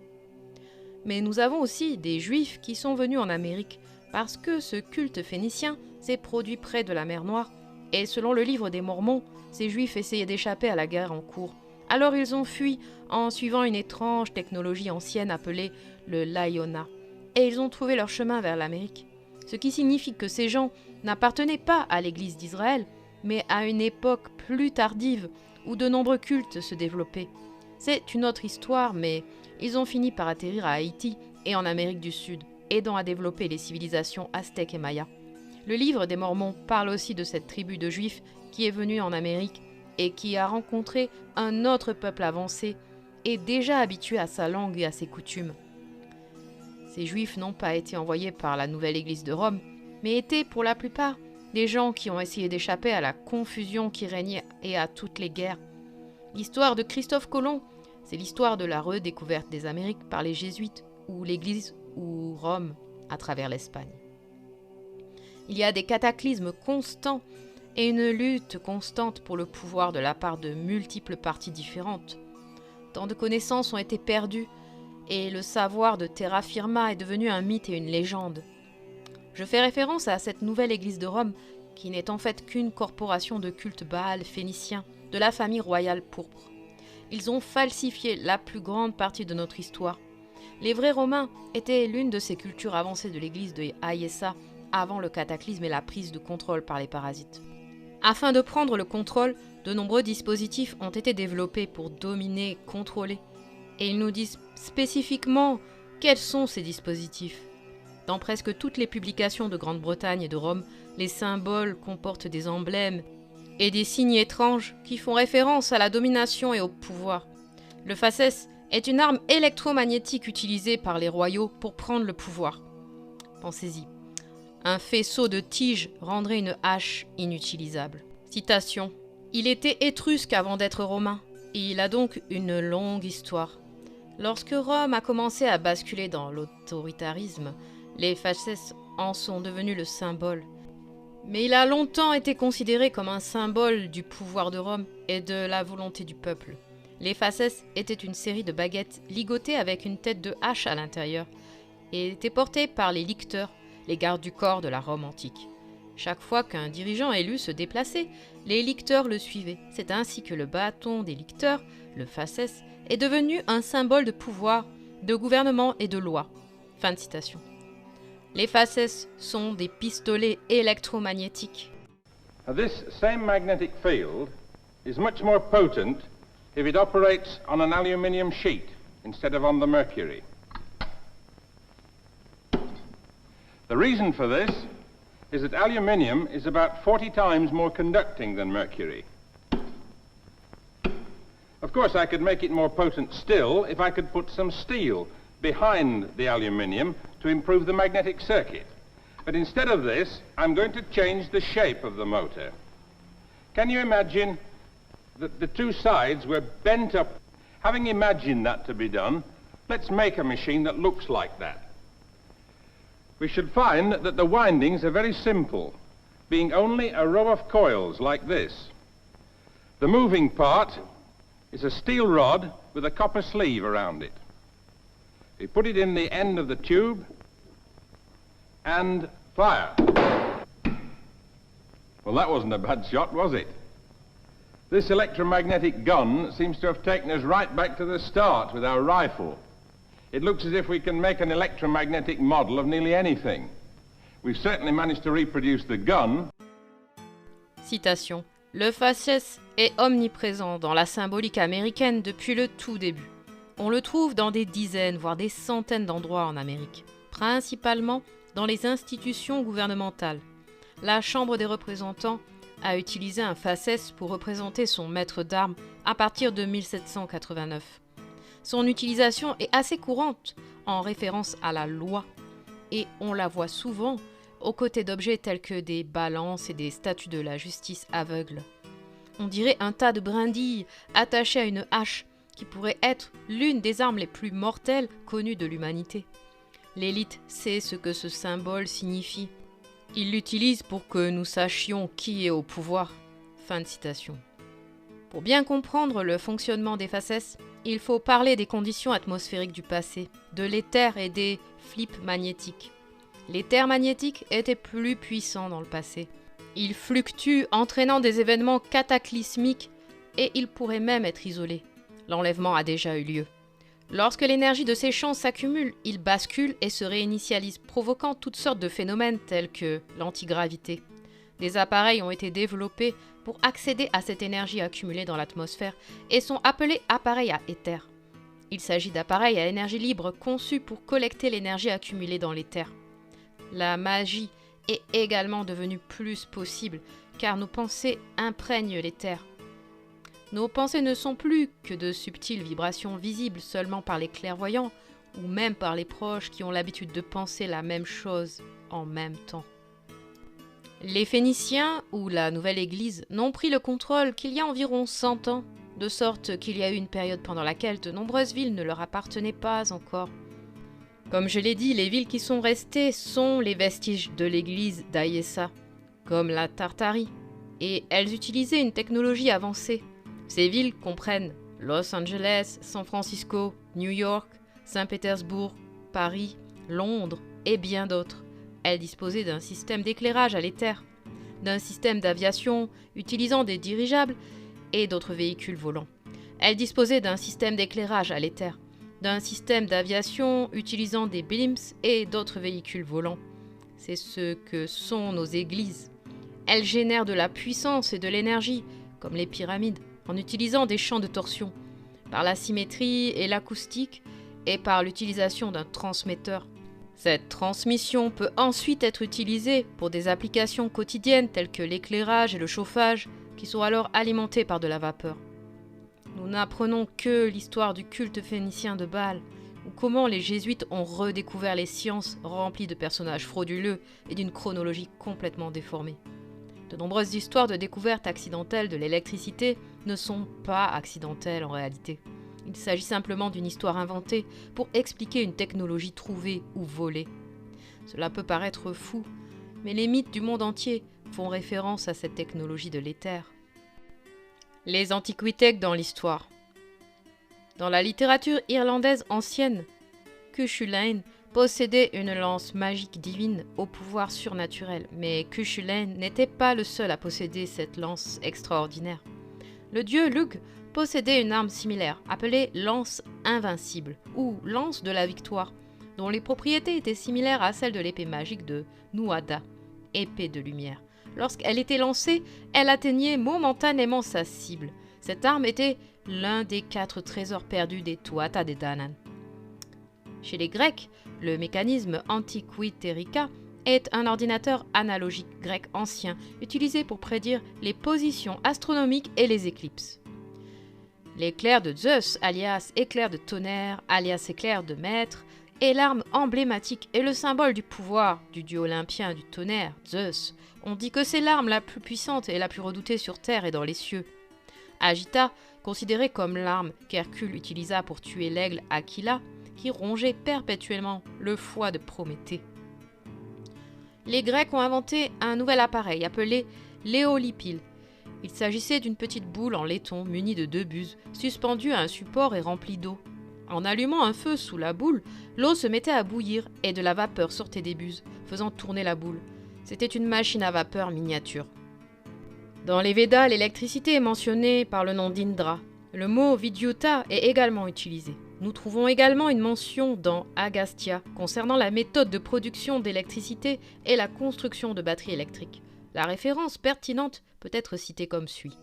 S1: Mais nous avons aussi des Juifs qui sont venus en Amérique parce que ce culte phénicien s'est produit près de la mer Noire et selon le livre des Mormons, ces Juifs essayaient d'échapper à la guerre en cours. Alors ils ont fui en suivant une étrange technologie ancienne appelée le Layona et ils ont trouvé leur chemin vers l'Amérique. Ce qui signifie que ces gens n'appartenaient pas à l'église d'Israël, mais à une époque plus tardive où de nombreux cultes se développaient. C'est une autre histoire, mais ils ont fini par atterrir à Haïti et en Amérique du Sud, aidant à développer les civilisations aztèques et mayas. Le livre des Mormons parle aussi de cette tribu de Juifs qui est venue en Amérique et qui a rencontré un autre peuple avancé et déjà habitué à sa langue et à ses coutumes. Ces Juifs n'ont pas été envoyés par la nouvelle Église de Rome, mais étaient pour la plupart des gens qui ont essayé d'échapper à la confusion qui régnait et à toutes les guerres. L'histoire de Christophe Colomb, c'est l'histoire de la redécouverte des Amériques par les Jésuites, ou l'Église, ou Rome, à travers l'Espagne. Il y a des cataclysmes constants et une lutte constante pour le pouvoir de la part de multiples parties différentes. Tant de connaissances ont été perdues et le savoir de terra firma est devenu un mythe et une légende. Je fais référence à cette nouvelle église de Rome qui n'est en fait qu'une corporation de culte Baal phénicien de la famille royale pourpre. Ils ont falsifié la plus grande partie de notre histoire. Les vrais Romains étaient l'une de ces cultures avancées de l'église de Ayesa avant le cataclysme et la prise de contrôle par les parasites. Afin de prendre le contrôle, de nombreux dispositifs ont été développés pour dominer, contrôler. et ils nous disent spécifiquement quels sont ces dispositifs. Dans presque toutes les publications de Grande-Bretagne et de Rome, les symboles comportent des emblèmes et des signes étranges qui font référence à la domination et au pouvoir. Le fasces est une arme électromagnétique utilisée par les royaux pour prendre le pouvoir. Pensez-y. Un faisceau de tiges rendrait une hache inutilisable. Citation. « Il était étrusque avant d'être romain, et il a donc une longue histoire. Lorsque Rome a commencé à basculer dans l'autoritarisme, les fasces en sont devenus le symbole. Mais il a longtemps été considéré comme un symbole du pouvoir de Rome et de la volonté du peuple. Les fasces étaient une série de baguettes ligotées avec une tête de hache à l'intérieur et étaient portées par les licteurs, les gardes du corps de la Rome antique. Chaque fois qu'un dirigeant élu se déplaçait, les licteurs le suivaient. C'est ainsi que le bâton des licteurs, le fasces, est devenu un symbole de pouvoir, de gouvernement et de loi. » Fin de citation. Les fasces sont des pistolets électromagnétiques.
S2: This same magnetic field is much more potent if it operates on an aluminium sheet instead of on the mercury. The reason for this is that aluminium is about 40 times more conducting than mercury. Of course, I could make it more potent still if I could put some steel behind the aluminium to improve the magnetic circuit. But instead of this, I'm going to change the shape of the motor. Can you imagine that the two sides were bent up? Having imagined that to be done, let's make a machine that looks like that. We should find that the windings are very simple, being only a row of coils like this. The moving part is a steel rod with a copper sleeve around it. We put it in the end of the tube and fire. Well, that wasn't a bad shot, was it? This electromagnetic gun seems to have taken us right back to the start with our rifle. It looks as if we can make an electromagnetic model of nearly anything. We've certainly managed to reproduce the gun.
S1: Citation. Le fasces est omniprésent dans la symbolique américaine depuis le tout début. On le trouve dans des dizaines, voire des centaines d'endroits en Amérique, principalement dans les institutions gouvernementales. La Chambre des représentants a utilisé un fasces pour représenter son maître d'armes à partir de 1789. Son utilisation est assez courante en référence à la loi et on la voit souvent aux côtés d'objets tels que des balances et des statues de la justice aveugle. On dirait un tas de brindilles attachées à une hache qui pourrait être l'une des armes les plus mortelles connues de l'humanité. L'élite sait ce que ce symbole signifie. Il l'utilise pour que nous sachions qui est au pouvoir. Fin de citation. Pour bien comprendre le fonctionnement des fasces, il faut parler des conditions atmosphériques du passé, de l'éther et des flips magnétiques. L'éther magnétique était plus puissant dans le passé. Il fluctue, entraînant des événements cataclysmiques et il pourrait même être isolé. L'enlèvement a déjà eu lieu. Lorsque l'énergie de ces champs s'accumule, il bascule et se réinitialise, provoquant toutes sortes de phénomènes tels que l'antigravité. Des appareils ont été développés pour accéder à cette énergie accumulée dans l'atmosphère et sont appelés appareils à éther. Il s'agit d'appareils à énergie libre conçus pour collecter l'énergie accumulée dans l'éther. La magie est également devenue plus possible car nos pensées imprègnent l'éther. Nos pensées ne sont plus que de subtiles vibrations visibles seulement par les clairvoyants ou même par les proches qui ont l'habitude de penser la même chose en même temps. Les Phéniciens ou la Nouvelle Église n'ont pris le contrôle qu'il y a environ 100 ans, de sorte qu'il y a eu une période pendant laquelle de nombreuses villes ne leur appartenaient pas encore. Comme je l'ai dit, les villes qui sont restées sont les vestiges de l'église d'Ayesa, comme la Tartarie, et elles utilisaient une technologie avancée. Ces villes comprennent Los Angeles, San Francisco, New York, Saint-Pétersbourg, Paris, Londres et bien d'autres. Elles disposaient d'un système d'éclairage à l'éther, d'un système d'aviation utilisant des dirigeables et d'autres véhicules volants. Elles disposaient d'un système d'éclairage à l'éther, d'un système d'aviation utilisant des blimps et d'autres véhicules volants. C'est ce que sont nos églises. Elles génèrent de la puissance et de l'énergie, comme les pyramides, en utilisant des champs de torsion. par la symétrie et l'acoustique et par l'utilisation d'un transmetteur. Cette transmission peut ensuite être utilisée pour des applications quotidiennes telles que l'éclairage et le chauffage, qui sont alors alimentés par de la vapeur. Nous n'apprenons que l'histoire du culte phénicien de Baal, ou comment les jésuites ont redécouvert les sciences remplies de personnages frauduleux et d'une chronologie complètement déformée. De nombreuses histoires de découvertes accidentelles de l'électricité ne sont pas accidentelles en réalité. Il s'agit simplement d'une histoire inventée pour expliquer une technologie trouvée ou volée. Cela peut paraître fou, mais les mythes du monde entier font référence à cette technologie de l'éther. Les antiquités dans l'histoire. Dans la littérature irlandaise ancienne, Cuchulainn possédait une lance magique divine au pouvoir surnaturel, mais Cuchulainn n'était pas le seul à posséder cette lance extraordinaire. Le dieu Lugh possédait une arme similaire, appelée lance invincible, ou lance de la victoire, dont les propriétés étaient similaires à celles de l'épée magique de Nuada, épée de lumière. Lorsqu'elle était lancée, elle atteignait momentanément sa cible. Cette arme était l'un des 4 trésors perdus des Tuatha Dé Danann. Chez les Grecs, le mécanisme Antikythera est un ordinateur analogique grec ancien utilisé pour prédire les positions astronomiques et les éclipses. L'éclair de Zeus, alias éclair de tonnerre, alias éclair de maître, est l'arme emblématique et le symbole du pouvoir du dieu olympien du tonnerre, Zeus. On dit que c'est l'arme la plus puissante et la plus redoutée sur terre et dans les cieux. Agita, considérée comme l'arme qu'Hercule utilisa pour tuer l'aigle Aquila, qui rongeait perpétuellement le foie de Prométhée. Les Grecs ont inventé un nouvel appareil appelé l'éolipile. Il s'agissait d'une petite boule en laiton munie de 2 buses, suspendue à un support et remplie d'eau. En allumant un feu sous la boule, l'eau se mettait à bouillir et de la vapeur sortait des buses, faisant tourner la boule. C'était une machine à vapeur miniature. Dans les Védas, l'électricité est mentionnée par le nom d'Indra. Le mot Vidyuta est également utilisé. Nous trouvons également une mention dans Agastya concernant la méthode de production d'électricité et la construction de batteries électriques. La référence pertinente peut être citée comme suit.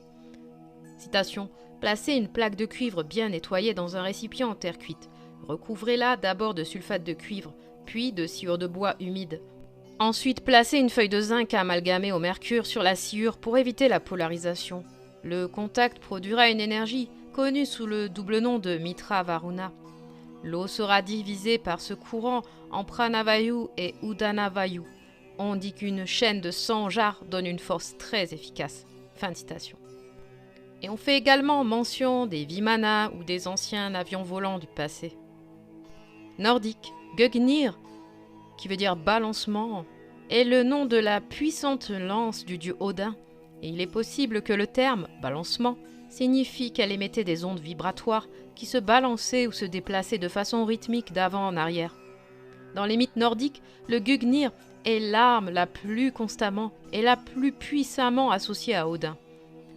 S1: Citation. Placez une plaque de cuivre bien nettoyée dans un récipient en terre cuite. Recouvrez-la d'abord de sulfate de cuivre, puis de sciure de bois humide. Ensuite, placez une feuille de zinc amalgamée au mercure sur la sciure pour éviter la polarisation. Le contact produira une énergie connue sous le double nom de Mitra Varuna. L'eau sera divisée par ce courant en Pranavayu et Udanavayu. On dit qu'une chaîne de 100 jarres donne une force très efficace. Fin de citation. Et on fait également mention des Vimana ou des anciens avions volants du passé. Nordique, Gugnir, qui veut dire balancement, est le nom de la puissante lance du dieu Odin, et il est possible que le terme balancement signifie qu'elle émettait des ondes vibratoires qui se balançaient ou se déplaçaient de façon rythmique d'avant en arrière. Dans les mythes nordiques, le Gugnir est l'arme la plus constamment et la plus puissamment associée à Odin.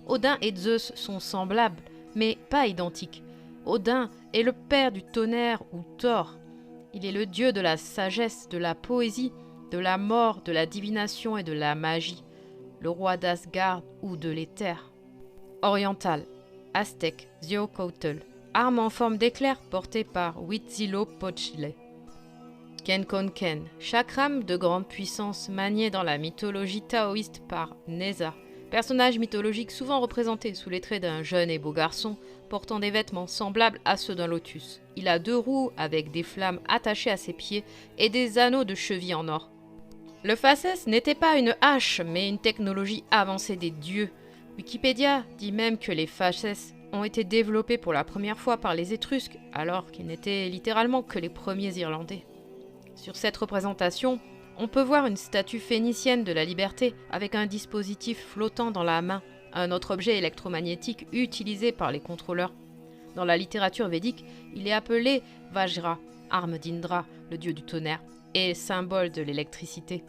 S1: Odin et Zeus sont semblables, mais pas identiques. Odin est le père du tonnerre ou Thor. Il est le dieu de la sagesse, de la poésie, de la mort, de la divination et de la magie, le roi d'Asgard ou de l'éther. Oriental, aztèque, Ziocotl, arme en forme d'éclair portée par Huitzilopochtli. Kenkonken, chakram de grande puissance manié dans la mythologie taoïste par Neza, personnage mythologique souvent représenté sous les traits d'un jeune et beau garçon portant des vêtements semblables à ceux d'un lotus. Il a 2 roues avec des flammes attachées à ses pieds et des anneaux de cheville en or. Le fasces n'était pas une hache, mais une technologie avancée des dieux. Wikipédia dit même que les fasces ont été développés pour la première fois par les Étrusques, alors qu'ils n'étaient littéralement que les premiers Irlandais. Sur cette représentation, on peut voir une statue phénicienne de la liberté avec un dispositif flottant dans la main, un autre objet électromagnétique utilisé par les contrôleurs. Dans la littérature védique, il est appelé Vajra, arme d'Indra, le dieu du tonnerre, et symbole de l'électricité.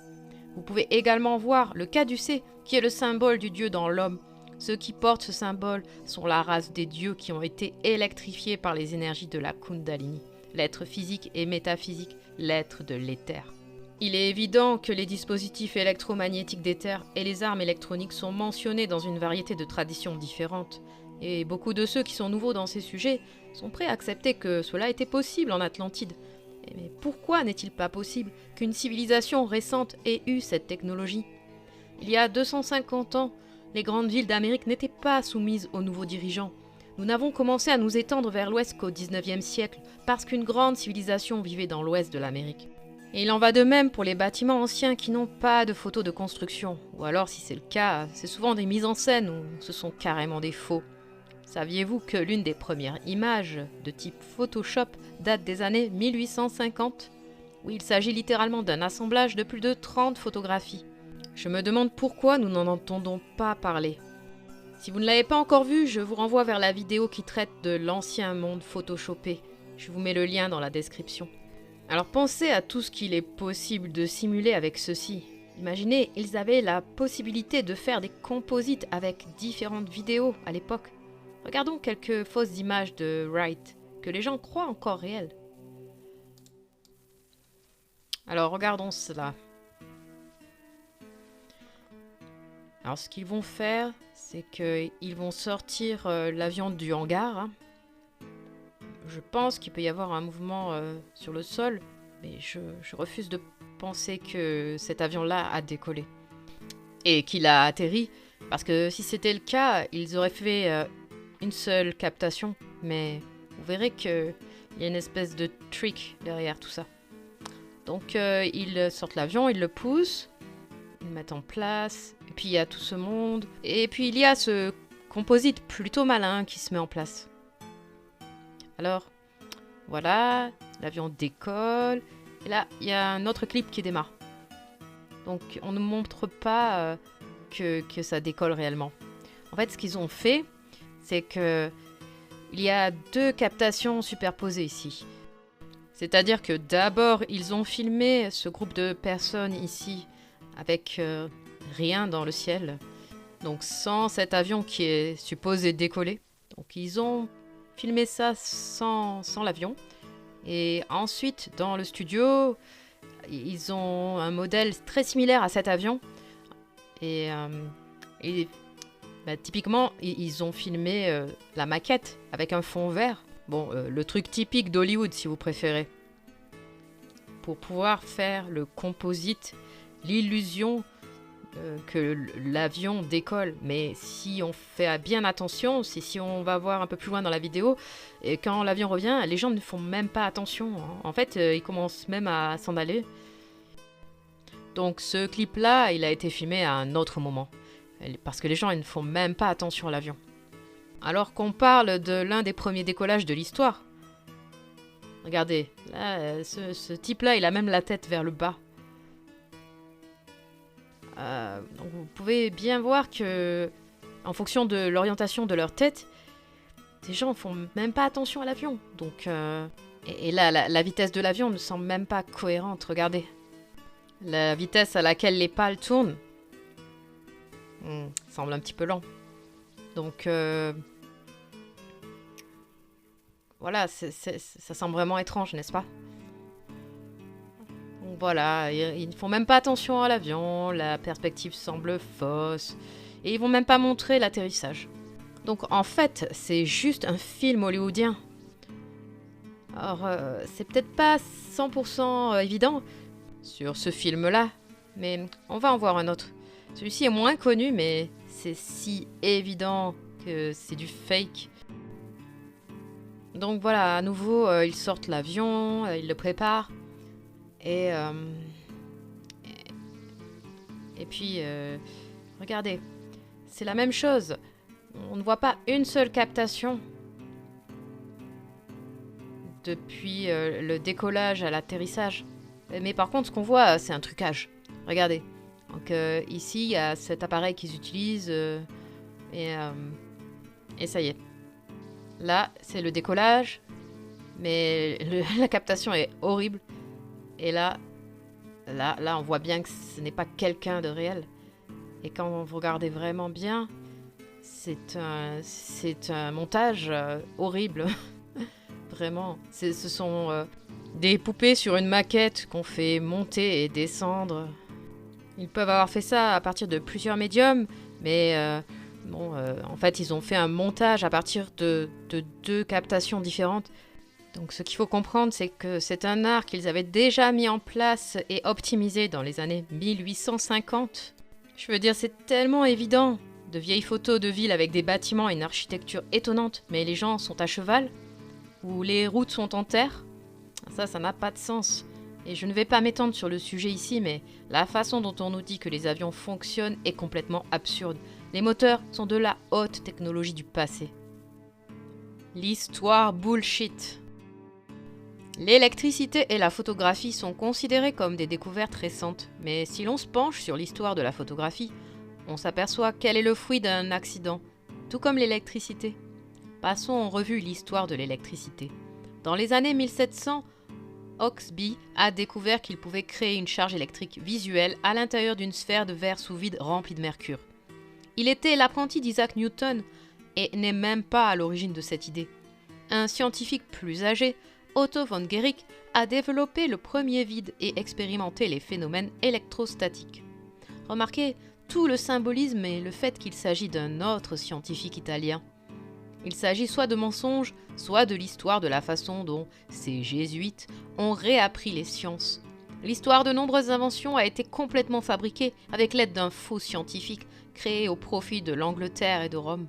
S1: Vous pouvez également voir le caducée, qui est le symbole du dieu dans l'homme. Ceux qui portent ce symbole sont la race des dieux qui ont été électrifiés par les énergies de la Kundalini, l'être physique et métaphysique, l'être de l'éther. Il est évident que les dispositifs électromagnétiques d'éther et les armes électroniques sont mentionnés dans une variété de traditions différentes, Et beaucoup de ceux qui sont nouveaux dans ces sujets sont prêts à accepter que cela était possible en Atlantide. Mais pourquoi n'est-il pas possible qu'une civilisation récente ait eu cette technologie? Il y a 250 ans, les grandes villes d'Amérique n'étaient pas soumises aux nouveaux dirigeants. Nous n'avons commencé à nous étendre vers l'ouest qu'au 19e siècle, parce qu'une grande civilisation vivait dans l'ouest de l'Amérique. Et il en va de même pour les bâtiments anciens qui n'ont pas de photos de construction. Ou alors, si c'est le cas, c'est souvent des mises en scène ou ce sont carrément des faux. Saviez-vous que l'une des premières images de type Photoshop date des années 1850? Oui, il s'agit littéralement d'un assemblage de plus de 30 photographies. Je me demande pourquoi nous n'en entendons pas parler. Si vous ne l'avez pas encore vu, je vous renvoie vers la vidéo qui traite de l'ancien monde photoshopé. Je vous mets le lien dans la description. Alors pensez à tout ce qu'il est possible de simuler avec ceci. Imaginez, ils avaient la possibilité de faire des composites avec différentes vidéos à l'époque. Regardons quelques fausses images de Wright, que les gens croient encore réelles. Alors regardons cela. Alors ce qu'ils vont faire, c'est qu'ils vont sortir l'avion du hangar. Hein. Je pense qu'il peut y avoir un mouvement sur le sol, mais je refuse de penser que cet avion-là a décollé. Et qu'il a atterri, parce que si c'était le cas, ils auraient fait une seule captation. Mais vous verrez qu'il y a une espèce de trick derrière tout ça. Donc ils sortent l'avion, ils le poussent, ils le mettent en place, et puis il y a tout ce monde. Et puis il y a ce composite plutôt malin qui se met en place. Alors, voilà, l'avion décolle, et là, il y a un autre clip qui démarre. Donc, on ne montre pas que ça décolle réellement. En fait, ce qu'ils ont fait, c'est que il y a deux captations superposées ici. C'est-à-dire que d'abord, ils ont filmé ce groupe de personnes ici, avec rien dans le ciel, donc sans cet avion qui est supposé décoller. Donc, ils ont filmer ça sans l'avion. Et ensuite, dans le studio, ils ont un modèle très similaire à cet avion. Et typiquement, ils ont filmé la maquette avec un fond vert. Bon, le truc typique d'Hollywood, si vous préférez. Pour pouvoir faire le composite, l'illusion que l'avion décolle. Mais si on fait bien attention, si on va voir un peu plus loin dans la vidéo, et quand l'avion revient, les gens ne font même pas attention. En fait, ils commencent même à s'en aller. Donc ce clip-là, il a été filmé à un autre moment. Parce que les gens ils ne font même pas attention à l'avion. Alors qu'on parle de l'un des premiers décollages de l'histoire. Regardez, là, ce type-là, il a même la tête vers le bas. Donc vous pouvez bien voir que, en fonction de l'orientation de leur tête, ces gens ne font même pas attention à l'avion. Donc, et là, la vitesse de l'avion ne semble même pas cohérente. Regardez, la vitesse à laquelle les pales tournent semble un petit peu lent. Donc, voilà, ça semble vraiment étrange, n'est-ce pas ? Voilà, ils ne font même pas attention à l'avion, la perspective semble fausse, et ils vont même pas montrer l'atterrissage. Donc en fait, c'est juste un film hollywoodien. Alors, c'est peut-être pas 100% évident sur ce film-là, mais on va en voir un autre. Celui-ci est moins connu, mais c'est si évident que c'est du fake. Donc voilà, à nouveau, ils sortent l'avion, ils le préparent. Et puis, regardez, c'est la même chose. On ne voit pas une seule captation depuis le décollage à l'atterrissage. Mais par contre, ce qu'on voit, c'est un trucage. Regardez. Donc ici, il y a cet appareil qu'ils utilisent et ça y est. Là, c'est le décollage, mais la captation est horrible. Et là, on voit bien que ce n'est pas quelqu'un de réel. Et quand vous regardez vraiment bien, c'est un montage horrible. Vraiment. Ce sont des poupées sur une maquette qu'on fait monter et descendre. Ils peuvent avoir fait ça à partir de plusieurs médiums, mais Bon, en fait, ils ont fait un montage à partir de 2 captations différentes. Donc ce qu'il faut comprendre, c'est que c'est un art qu'ils avaient déjà mis en place et optimisé dans les années 1850. Je veux dire, c'est tellement évident. De vieilles photos de villes avec des bâtiments et une architecture étonnante, mais les gens sont à cheval, ou les routes sont en terre. Ça n'a pas de sens. Et je ne vais pas m'étendre sur le sujet ici, mais la façon dont on nous dit que les avions fonctionnent est complètement absurde. Les moteurs sont de la haute technologie du passé. L'histoire bullshit. L'électricité et la photographie sont considérées comme des découvertes récentes, mais si l'on se penche sur l'histoire de la photographie, on s'aperçoit qu'elle est le fruit d'un accident, tout comme l'électricité. Passons en revue l'histoire de l'électricité. Dans les années 1700, Hauksbee a découvert qu'il pouvait créer une charge électrique visuelle à l'intérieur d'une sphère de verre sous vide remplie de mercure. Il était l'apprenti d'Isaac Newton et n'est même pas à l'origine de cette idée. Un scientifique plus âgé, Otto von Guericke, a développé le premier vide et expérimenté les phénomènes électrostatiques. Remarquez tout le symbolisme et le fait qu'il s'agit d'un autre scientifique italien. Il s'agit soit de mensonges, soit de l'histoire de la façon dont ces jésuites ont réappris les sciences. L'histoire de nombreuses inventions a été complètement fabriquée avec l'aide d'un faux scientifique créé au profit de l'Angleterre et de Rome.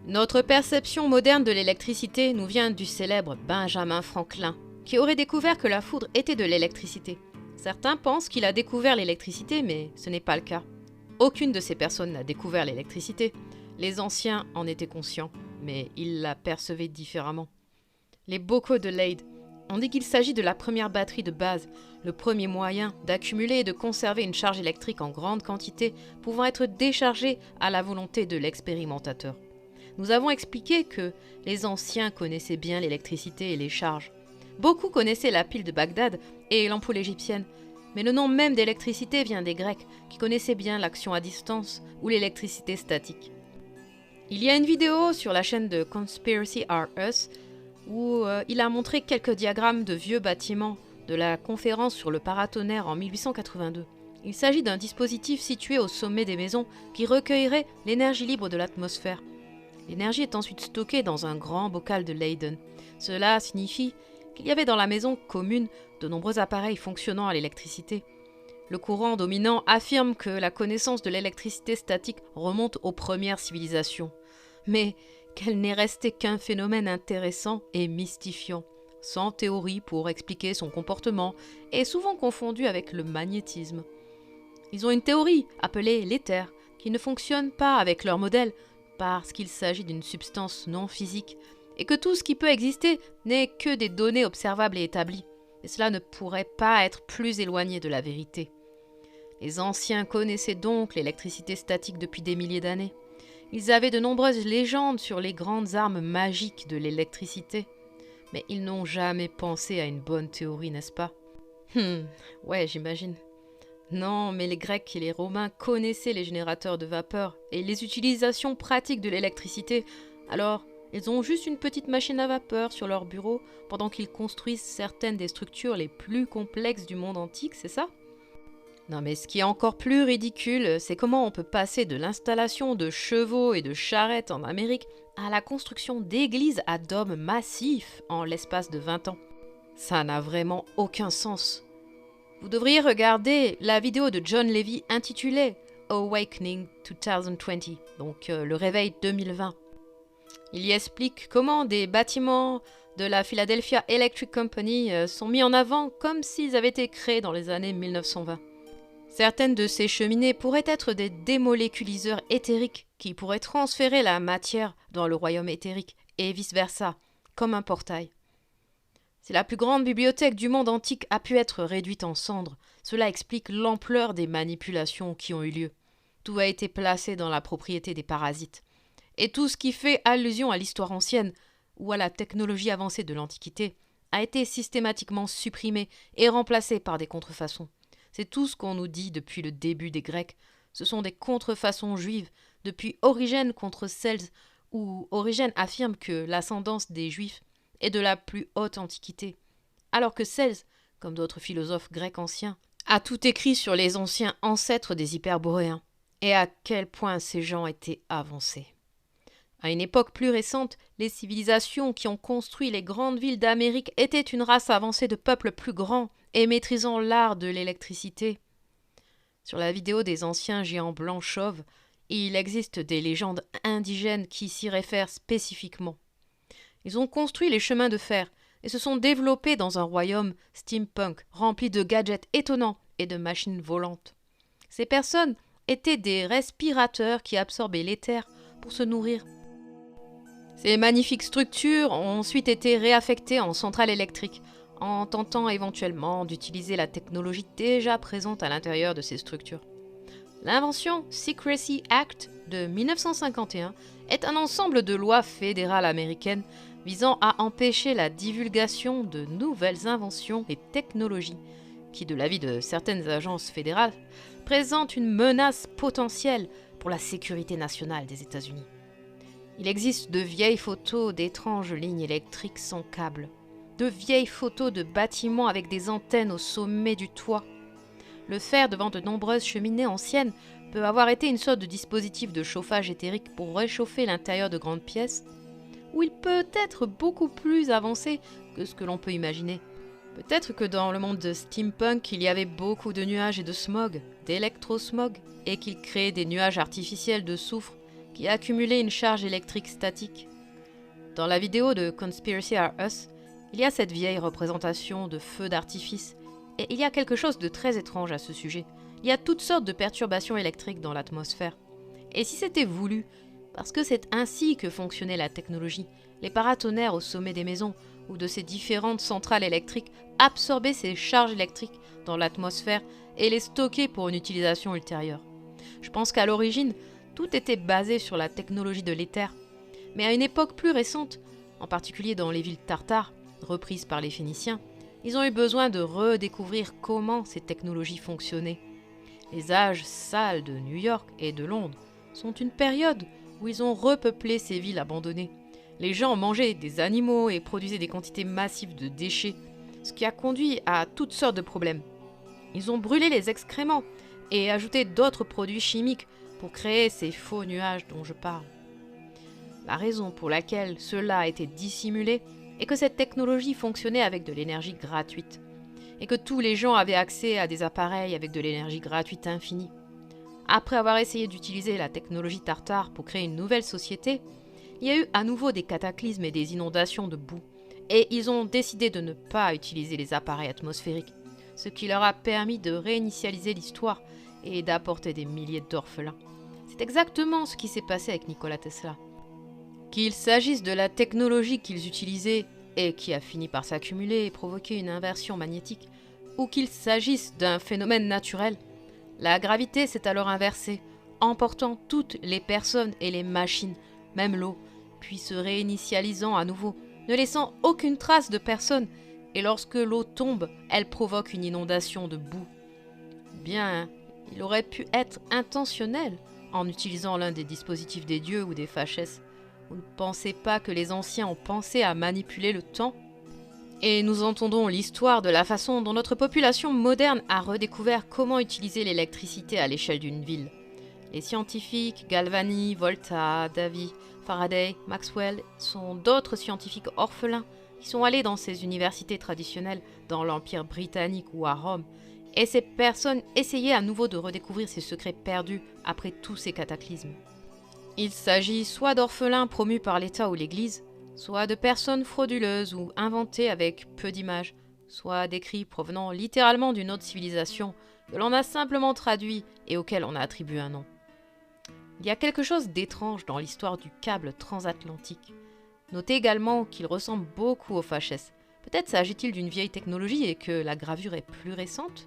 S1: Notre perception moderne de l'électricité nous vient du célèbre Benjamin Franklin, qui aurait découvert que la foudre était de l'électricité. Certains pensent qu'il a découvert l'électricité, mais ce n'est pas le cas. Aucune de ces personnes n'a découvert l'électricité. Les anciens en étaient conscients, mais ils la percevaient différemment. Les bocaux de Leyde ont dit qu'il s'agit de la première batterie de base, le premier moyen d'accumuler et de conserver une charge électrique en grande quantité, pouvant être déchargée à la volonté de l'expérimentateur. Nous avons expliqué que les anciens connaissaient bien l'électricité et les charges. Beaucoup connaissaient la pile de Bagdad et l'ampoule égyptienne, mais le nom même d'électricité vient des Grecs, qui connaissaient bien l'action à distance ou l'électricité statique. Il y a une vidéo sur la chaîne de Conspiracy Are Us où il a montré quelques diagrammes de vieux bâtiments de la conférence sur le paratonnerre en 1882. Il s'agit d'un dispositif situé au sommet des maisons qui recueillerait l'énergie libre de l'atmosphère. L'énergie est ensuite stockée dans un grand bocal de Leyden. Cela signifie qu'il y avait dans la maison commune de nombreux appareils fonctionnant à l'électricité. Le courant dominant affirme que la connaissance de l'électricité statique remonte aux premières civilisations, mais qu'elle n'est restée qu'un phénomène intéressant et mystifiant, sans théorie pour expliquer son comportement et souvent confondu avec le magnétisme. Ils ont une théorie appelée l'éther, qui ne fonctionne pas avec leur modèle parce qu'il s'agit d'une substance non physique et que tout ce qui peut exister n'est que des données observables et établies. Et cela ne pourrait pas être plus éloigné de la vérité. Les anciens connaissaient donc l'électricité statique depuis des milliers d'années. Ils avaient de nombreuses légendes sur les grandes armes magiques de l'électricité. Mais ils n'ont jamais pensé à une bonne théorie, n'est-ce pas? Ouais, j'imagine. Non, mais les Grecs et les Romains connaissaient les générateurs de vapeur et les utilisations pratiques de l'électricité. Alors, ils ont juste une petite machine à vapeur sur leur bureau pendant qu'ils construisent certaines des structures les plus complexes du monde antique, c'est ça? Non, mais ce qui est encore plus ridicule, c'est comment on peut passer de l'installation de chevaux et de charrettes en Amérique à la construction d'églises à dômes massifs en l'espace de 20 ans. Ça n'a vraiment aucun sens. Vous devriez regarder la vidéo de John Levy intitulée Awakening 2020, donc le réveil 2020. Il y explique comment des bâtiments de la Philadelphia Electric Company sont mis en avant comme s'ils avaient été créés dans les années 1920. Certaines de ces cheminées pourraient être des démoléculiseurs éthériques qui pourraient transférer la matière dans le royaume éthérique et vice-versa, comme un portail. Si la plus grande bibliothèque du monde antique a pu être réduite en cendres, cela explique l'ampleur des manipulations qui ont eu lieu. Tout a été placé dans la propriété des parasites. Et tout ce qui fait allusion à l'histoire ancienne ou à la technologie avancée de l'Antiquité a été systématiquement supprimé et remplacé par des contrefaçons. C'est tout ce qu'on nous dit depuis le début des Grecs. Ce sont des contrefaçons juives, depuis Origène contre Cels, où Origène affirme que l'ascendance des Juifs est de la plus haute antiquité, alors que Cels, comme d'autres philosophes grecs anciens, a tout écrit sur les anciens ancêtres des Hyperboréens. Et à quel point ces gens étaient avancés. À une époque plus récente, les civilisations qui ont construit les grandes villes d'Amérique étaient une race avancée de peuples plus grands et maîtrisant l'art de l'électricité. Sur la vidéo des anciens géants blancs chauves, il existe des légendes indigènes qui s'y réfèrent spécifiquement. Ils ont construit les chemins de fer et se sont développés dans un royaume steampunk rempli de gadgets étonnants et de machines volantes. Ces personnes étaient des respirateurs qui absorbaient l'éther pour se nourrir. Ces magnifiques structures ont ensuite été réaffectées en centrales électriques, en tentant éventuellement d'utiliser la technologie déjà présente à l'intérieur de ces structures. L'invention Secrecy Act de 1951 est un ensemble de lois fédérales américaines visant à empêcher la divulgation de nouvelles inventions et technologies qui, de l'avis de certaines agences fédérales, présentent une menace potentielle pour la sécurité nationale des États-Unis. Il existe de vieilles photos d'étranges lignes électriques sans câble, de vieilles photos de bâtiments avec des antennes au sommet du toit. Le fer devant de nombreuses cheminées anciennes peut avoir été une sorte de dispositif de chauffage éthérique pour réchauffer l'intérieur de grandes pièces, ou il peut être beaucoup plus avancé que ce que l'on peut imaginer. Peut-être que dans le monde de steampunk, il y avait beaucoup de nuages et de smog, d'électrosmog, et qu'il créait des nuages artificiels de soufre qui accumulaient une charge électrique statique. Dans la vidéo de Conspiracy Are Us, il y a cette vieille représentation de feux d'artifice, et il y a quelque chose de très étrange à ce sujet. Il y a toutes sortes de perturbations électriques dans l'atmosphère. Et si c'était voulu, parce que c'est ainsi que fonctionnait la technologie, les paratonnerres au sommet des maisons ou de ces différentes centrales électriques absorbaient ces charges électriques dans l'atmosphère et les stocker pour une utilisation ultérieure. Je pense qu'à l'origine, tout était basé sur la technologie de l'éther. Mais à une époque plus récente, en particulier dans les villes tartares, reprises par les Phéniciens, ils ont eu besoin de redécouvrir comment ces technologies fonctionnaient. Les âges sales de New York et de Londres sont une période où ils ont repeuplé ces villes abandonnées. Les gens mangeaient des animaux et produisaient des quantités massives de déchets, ce qui a conduit à toutes sortes de problèmes. Ils ont brûlé les excréments et ajouté d'autres produits chimiques pour créer ces faux nuages dont je parle. La raison pour laquelle cela a été dissimulé est que cette technologie fonctionnait avec de l'énergie gratuite et que tous les gens avaient accès à des appareils avec de l'énergie gratuite infinie. Après avoir essayé d'utiliser la technologie tartare pour créer une nouvelle société, il y a eu à nouveau des cataclysmes et des inondations de boue, et ils ont décidé de ne pas utiliser les appareils atmosphériques, ce qui leur a permis de réinitialiser l'histoire et d'apporter des milliers d'orphelins. C'est exactement ce qui s'est passé avec Nikola Tesla. Qu'il s'agisse de la technologie qu'ils utilisaient et qui a fini par s'accumuler et provoquer une inversion magnétique, ou qu'il s'agisse d'un phénomène naturel, la gravité s'est alors inversée, emportant toutes les personnes et les machines, même l'eau, puis se réinitialisant à nouveau, ne laissant aucune trace de personne, et lorsque l'eau tombe, elle provoque une inondation de boue. Bien, il aurait pu être intentionnel en utilisant l'un des dispositifs des dieux ou des fâchesses. Vous ne pensez pas que les anciens ont pensé à manipuler le temps ? Et nous entendons l'histoire de la façon dont notre population moderne a redécouvert comment utiliser l'électricité à l'échelle d'une ville. Les scientifiques Galvani, Volta, Davy, Faraday, Maxwell sont d'autres scientifiques orphelins qui sont allés dans ces universités traditionnelles dans l'Empire britannique ou à Rome. Et ces personnes essayaient à nouveau de redécouvrir ces secrets perdus après tous ces cataclysmes. Il s'agit soit d'orphelins promus par l'État ou l'Église, soit de personnes frauduleuses ou inventées avec peu d'images, soit d'écrits provenant littéralement d'une autre civilisation que l'on a simplement traduit et auquel on a attribué un nom. Il y a quelque chose d'étrange dans l'histoire du câble transatlantique. Notez également qu'il ressemble beaucoup aux fâchesses. Peut-être s'agit-il d'une vieille technologie et que la gravure est plus récente ?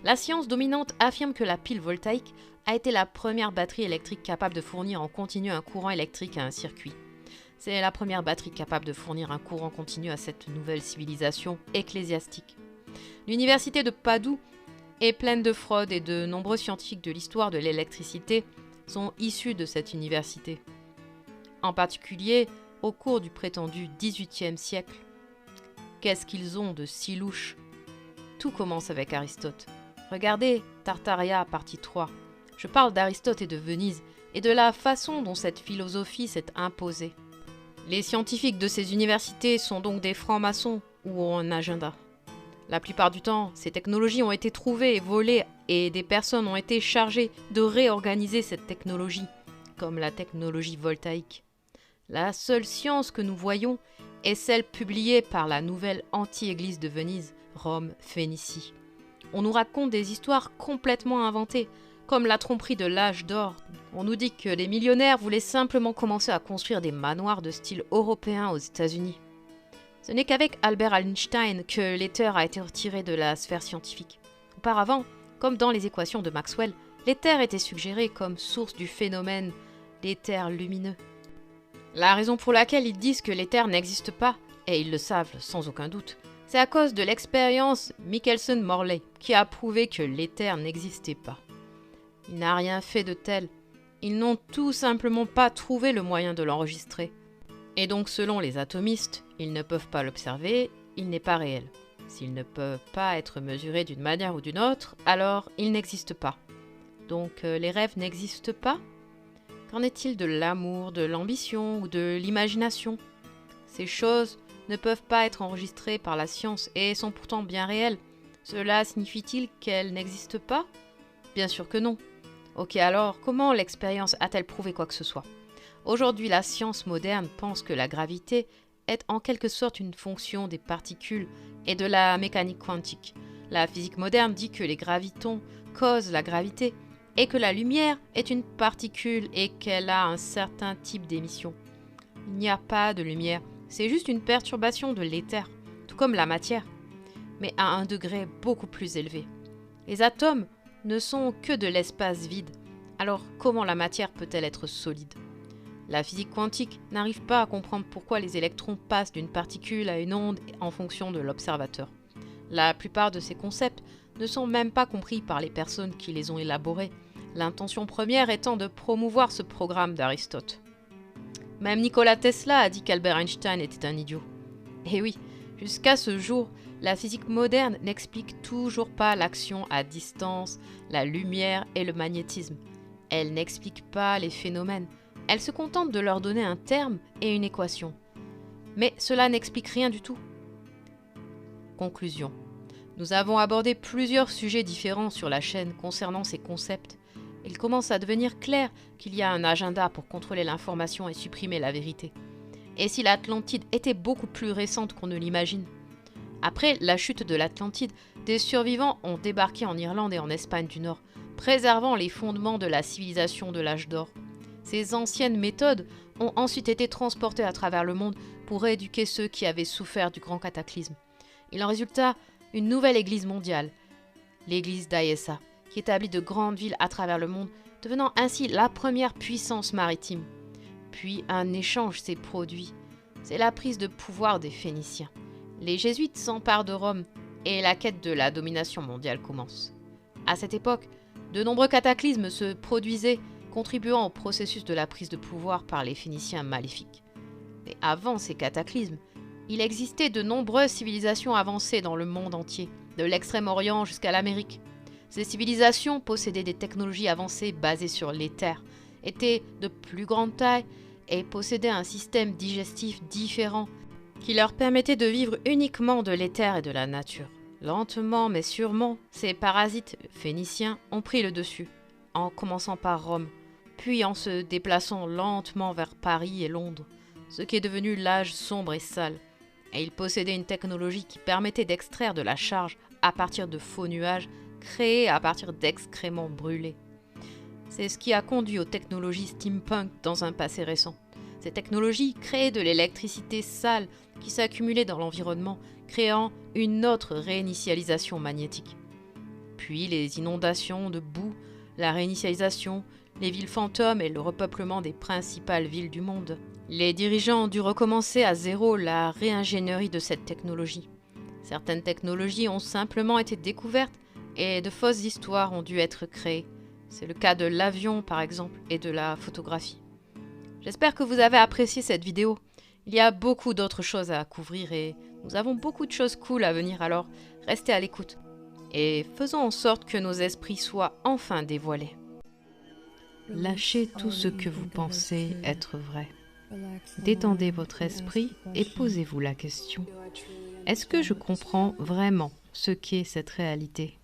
S1: La science dominante affirme que la pile voltaïque a été la première batterie électrique capable de fournir en continu un courant électrique à un circuit. C'est la première batterie capable de fournir un courant continu à cette nouvelle civilisation ecclésiastique. L'université de Padoue est pleine de fraudes et de nombreux scientifiques de l'histoire de l'électricité sont issus de cette université. En particulier, au cours du prétendu XVIIIe siècle. Qu'est-ce qu'ils ont de si louche ? Tout commence avec Aristote. Regardez Tartaria, partie 3. Je parle d'Aristote et de Venise, et de la façon dont cette philosophie s'est imposée. Les scientifiques de ces universités sont donc des francs-maçons ou ont un agenda. La plupart du temps, ces technologies ont été trouvées et volées et des personnes ont été chargées de réorganiser cette technologie, comme la technologie voltaïque. La seule science que nous voyons est celle publiée par la nouvelle anti-église de Venise, Rome, Phénicie. On nous raconte des histoires complètement inventées, comme la tromperie de l'âge d'or. On nous dit que les millionnaires voulaient simplement commencer à construire des manoirs de style européen aux États-Unis. Ce n'est qu'avec Albert Einstein que l'éther a été retiré de la sphère scientifique. Auparavant, comme dans les équations de Maxwell, l'éther était suggéré comme source du phénomène d'éther lumineux. La raison pour laquelle ils disent que l'éther n'existe pas, et ils le savent sans aucun doute, c'est à cause de l'expérience Michelson-Morley qui a prouvé que l'éther n'existait pas. Il n'a rien fait de tel. Ils n'ont tout simplement pas trouvé le moyen de l'enregistrer. Et donc selon les atomistes, ils ne peuvent pas l'observer, il n'est pas réel. S'il ne peut pas être mesuré d'une manière ou d'une autre, alors il n'existe pas. Donc les rêves n'existent pas ? Qu'en est-il de l'amour, de l'ambition ou de l'imagination ? Ces choses ne peuvent pas être enregistrées par la science et sont pourtant bien réelles. Cela signifie-t-il qu'elles n'existent pas ? Bien sûr que non. Ok, alors comment l'expérience a-t-elle prouvé quoi que ce soit ? Aujourd'hui, la science moderne pense que la gravité est en quelque sorte une fonction des particules et de la mécanique quantique. La physique moderne dit que les gravitons causent la gravité et que la lumière est une particule et qu'elle a un certain type d'émission. Il n'y a pas de lumière, c'est juste une perturbation de l'éther, tout comme la matière, mais à un degré beaucoup plus élevé. Les atomes ne sont que de l'espace vide, alors comment la matière peut-elle être solide ? La physique quantique n'arrive pas à comprendre pourquoi les électrons passent d'une particule à une onde en fonction de l'observateur. La plupart de ces concepts ne sont même pas compris par les personnes qui les ont élaborés, l'intention première étant de promouvoir ce programme d'Aristote. Même Nikola Tesla a dit qu'Albert Einstein était un idiot. Et oui, jusqu'à ce jour, la physique moderne n'explique toujours pas l'action à distance, la lumière et le magnétisme. Elle n'explique pas les phénomènes. Elle se contente de leur donner un terme et une équation. Mais cela n'explique rien du tout. Conclusion. Nous avons abordé plusieurs sujets différents sur la chaîne concernant ces concepts. Il commence à devenir clair qu'il y a un agenda pour contrôler l'information et supprimer la vérité. Et si l'Atlantide était beaucoup plus récente qu'on ne l'imagine ? Après la chute de l'Atlantide, des survivants ont débarqué en Irlande et en Espagne du Nord, préservant les fondements de la civilisation de l'âge d'or. Ces anciennes méthodes ont ensuite été transportées à travers le monde pour éduquer ceux qui avaient souffert du grand cataclysme. Il en résulta une nouvelle église mondiale, l'église d'Ayesa, qui établit de grandes villes à travers le monde, devenant ainsi la première puissance maritime. Puis un échange s'est produit. C'est la prise de pouvoir des Phéniciens. Les Jésuites s'emparent de Rome et la quête de la domination mondiale commence. À cette époque, de nombreux cataclysmes se produisaient, contribuant au processus de la prise de pouvoir par les Phéniciens maléfiques. Mais avant ces cataclysmes, il existait de nombreuses civilisations avancées dans le monde entier, de l'Extrême-Orient jusqu'à l'Amérique. Ces civilisations possédaient des technologies avancées basées sur l'éther, étaient de plus grande taille et possédaient un système digestif différent qui leur permettait de vivre uniquement de l'éther et de la nature. Lentement mais sûrement, ces parasites phéniciens ont pris le dessus, en commençant par Rome, puis en se déplaçant lentement vers Paris et Londres, ce qui est devenu l'âge sombre et sale. Et ils possédaient une technologie qui permettait d'extraire de la charge à partir de faux nuages créés à partir d'excréments brûlés. C'est ce qui a conduit aux technologies steampunk dans un passé récent. Ces technologies créaient de l'électricité sale qui s'accumulait dans l'environnement, créant une autre réinitialisation magnétique. Puis les inondations de boue, la réinitialisation, les villes fantômes et le repeuplement des principales villes du monde. Les dirigeants ont dû recommencer à zéro la réingénierie de cette technologie. Certaines technologies ont simplement été découvertes et de fausses histoires ont dû être créées. C'est le cas de l'avion par exemple et de la photographie. J'espère que vous avez apprécié cette vidéo. Il y a beaucoup d'autres choses à couvrir et nous avons beaucoup de choses cool à venir, alors restez à l'écoute. Et faisons en sorte que nos esprits soient enfin dévoilés. Lâchez tout ce que vous pensez être vrai. Détendez votre esprit et posez-vous la question. Est-ce que je comprends vraiment ce qu'est cette réalité ?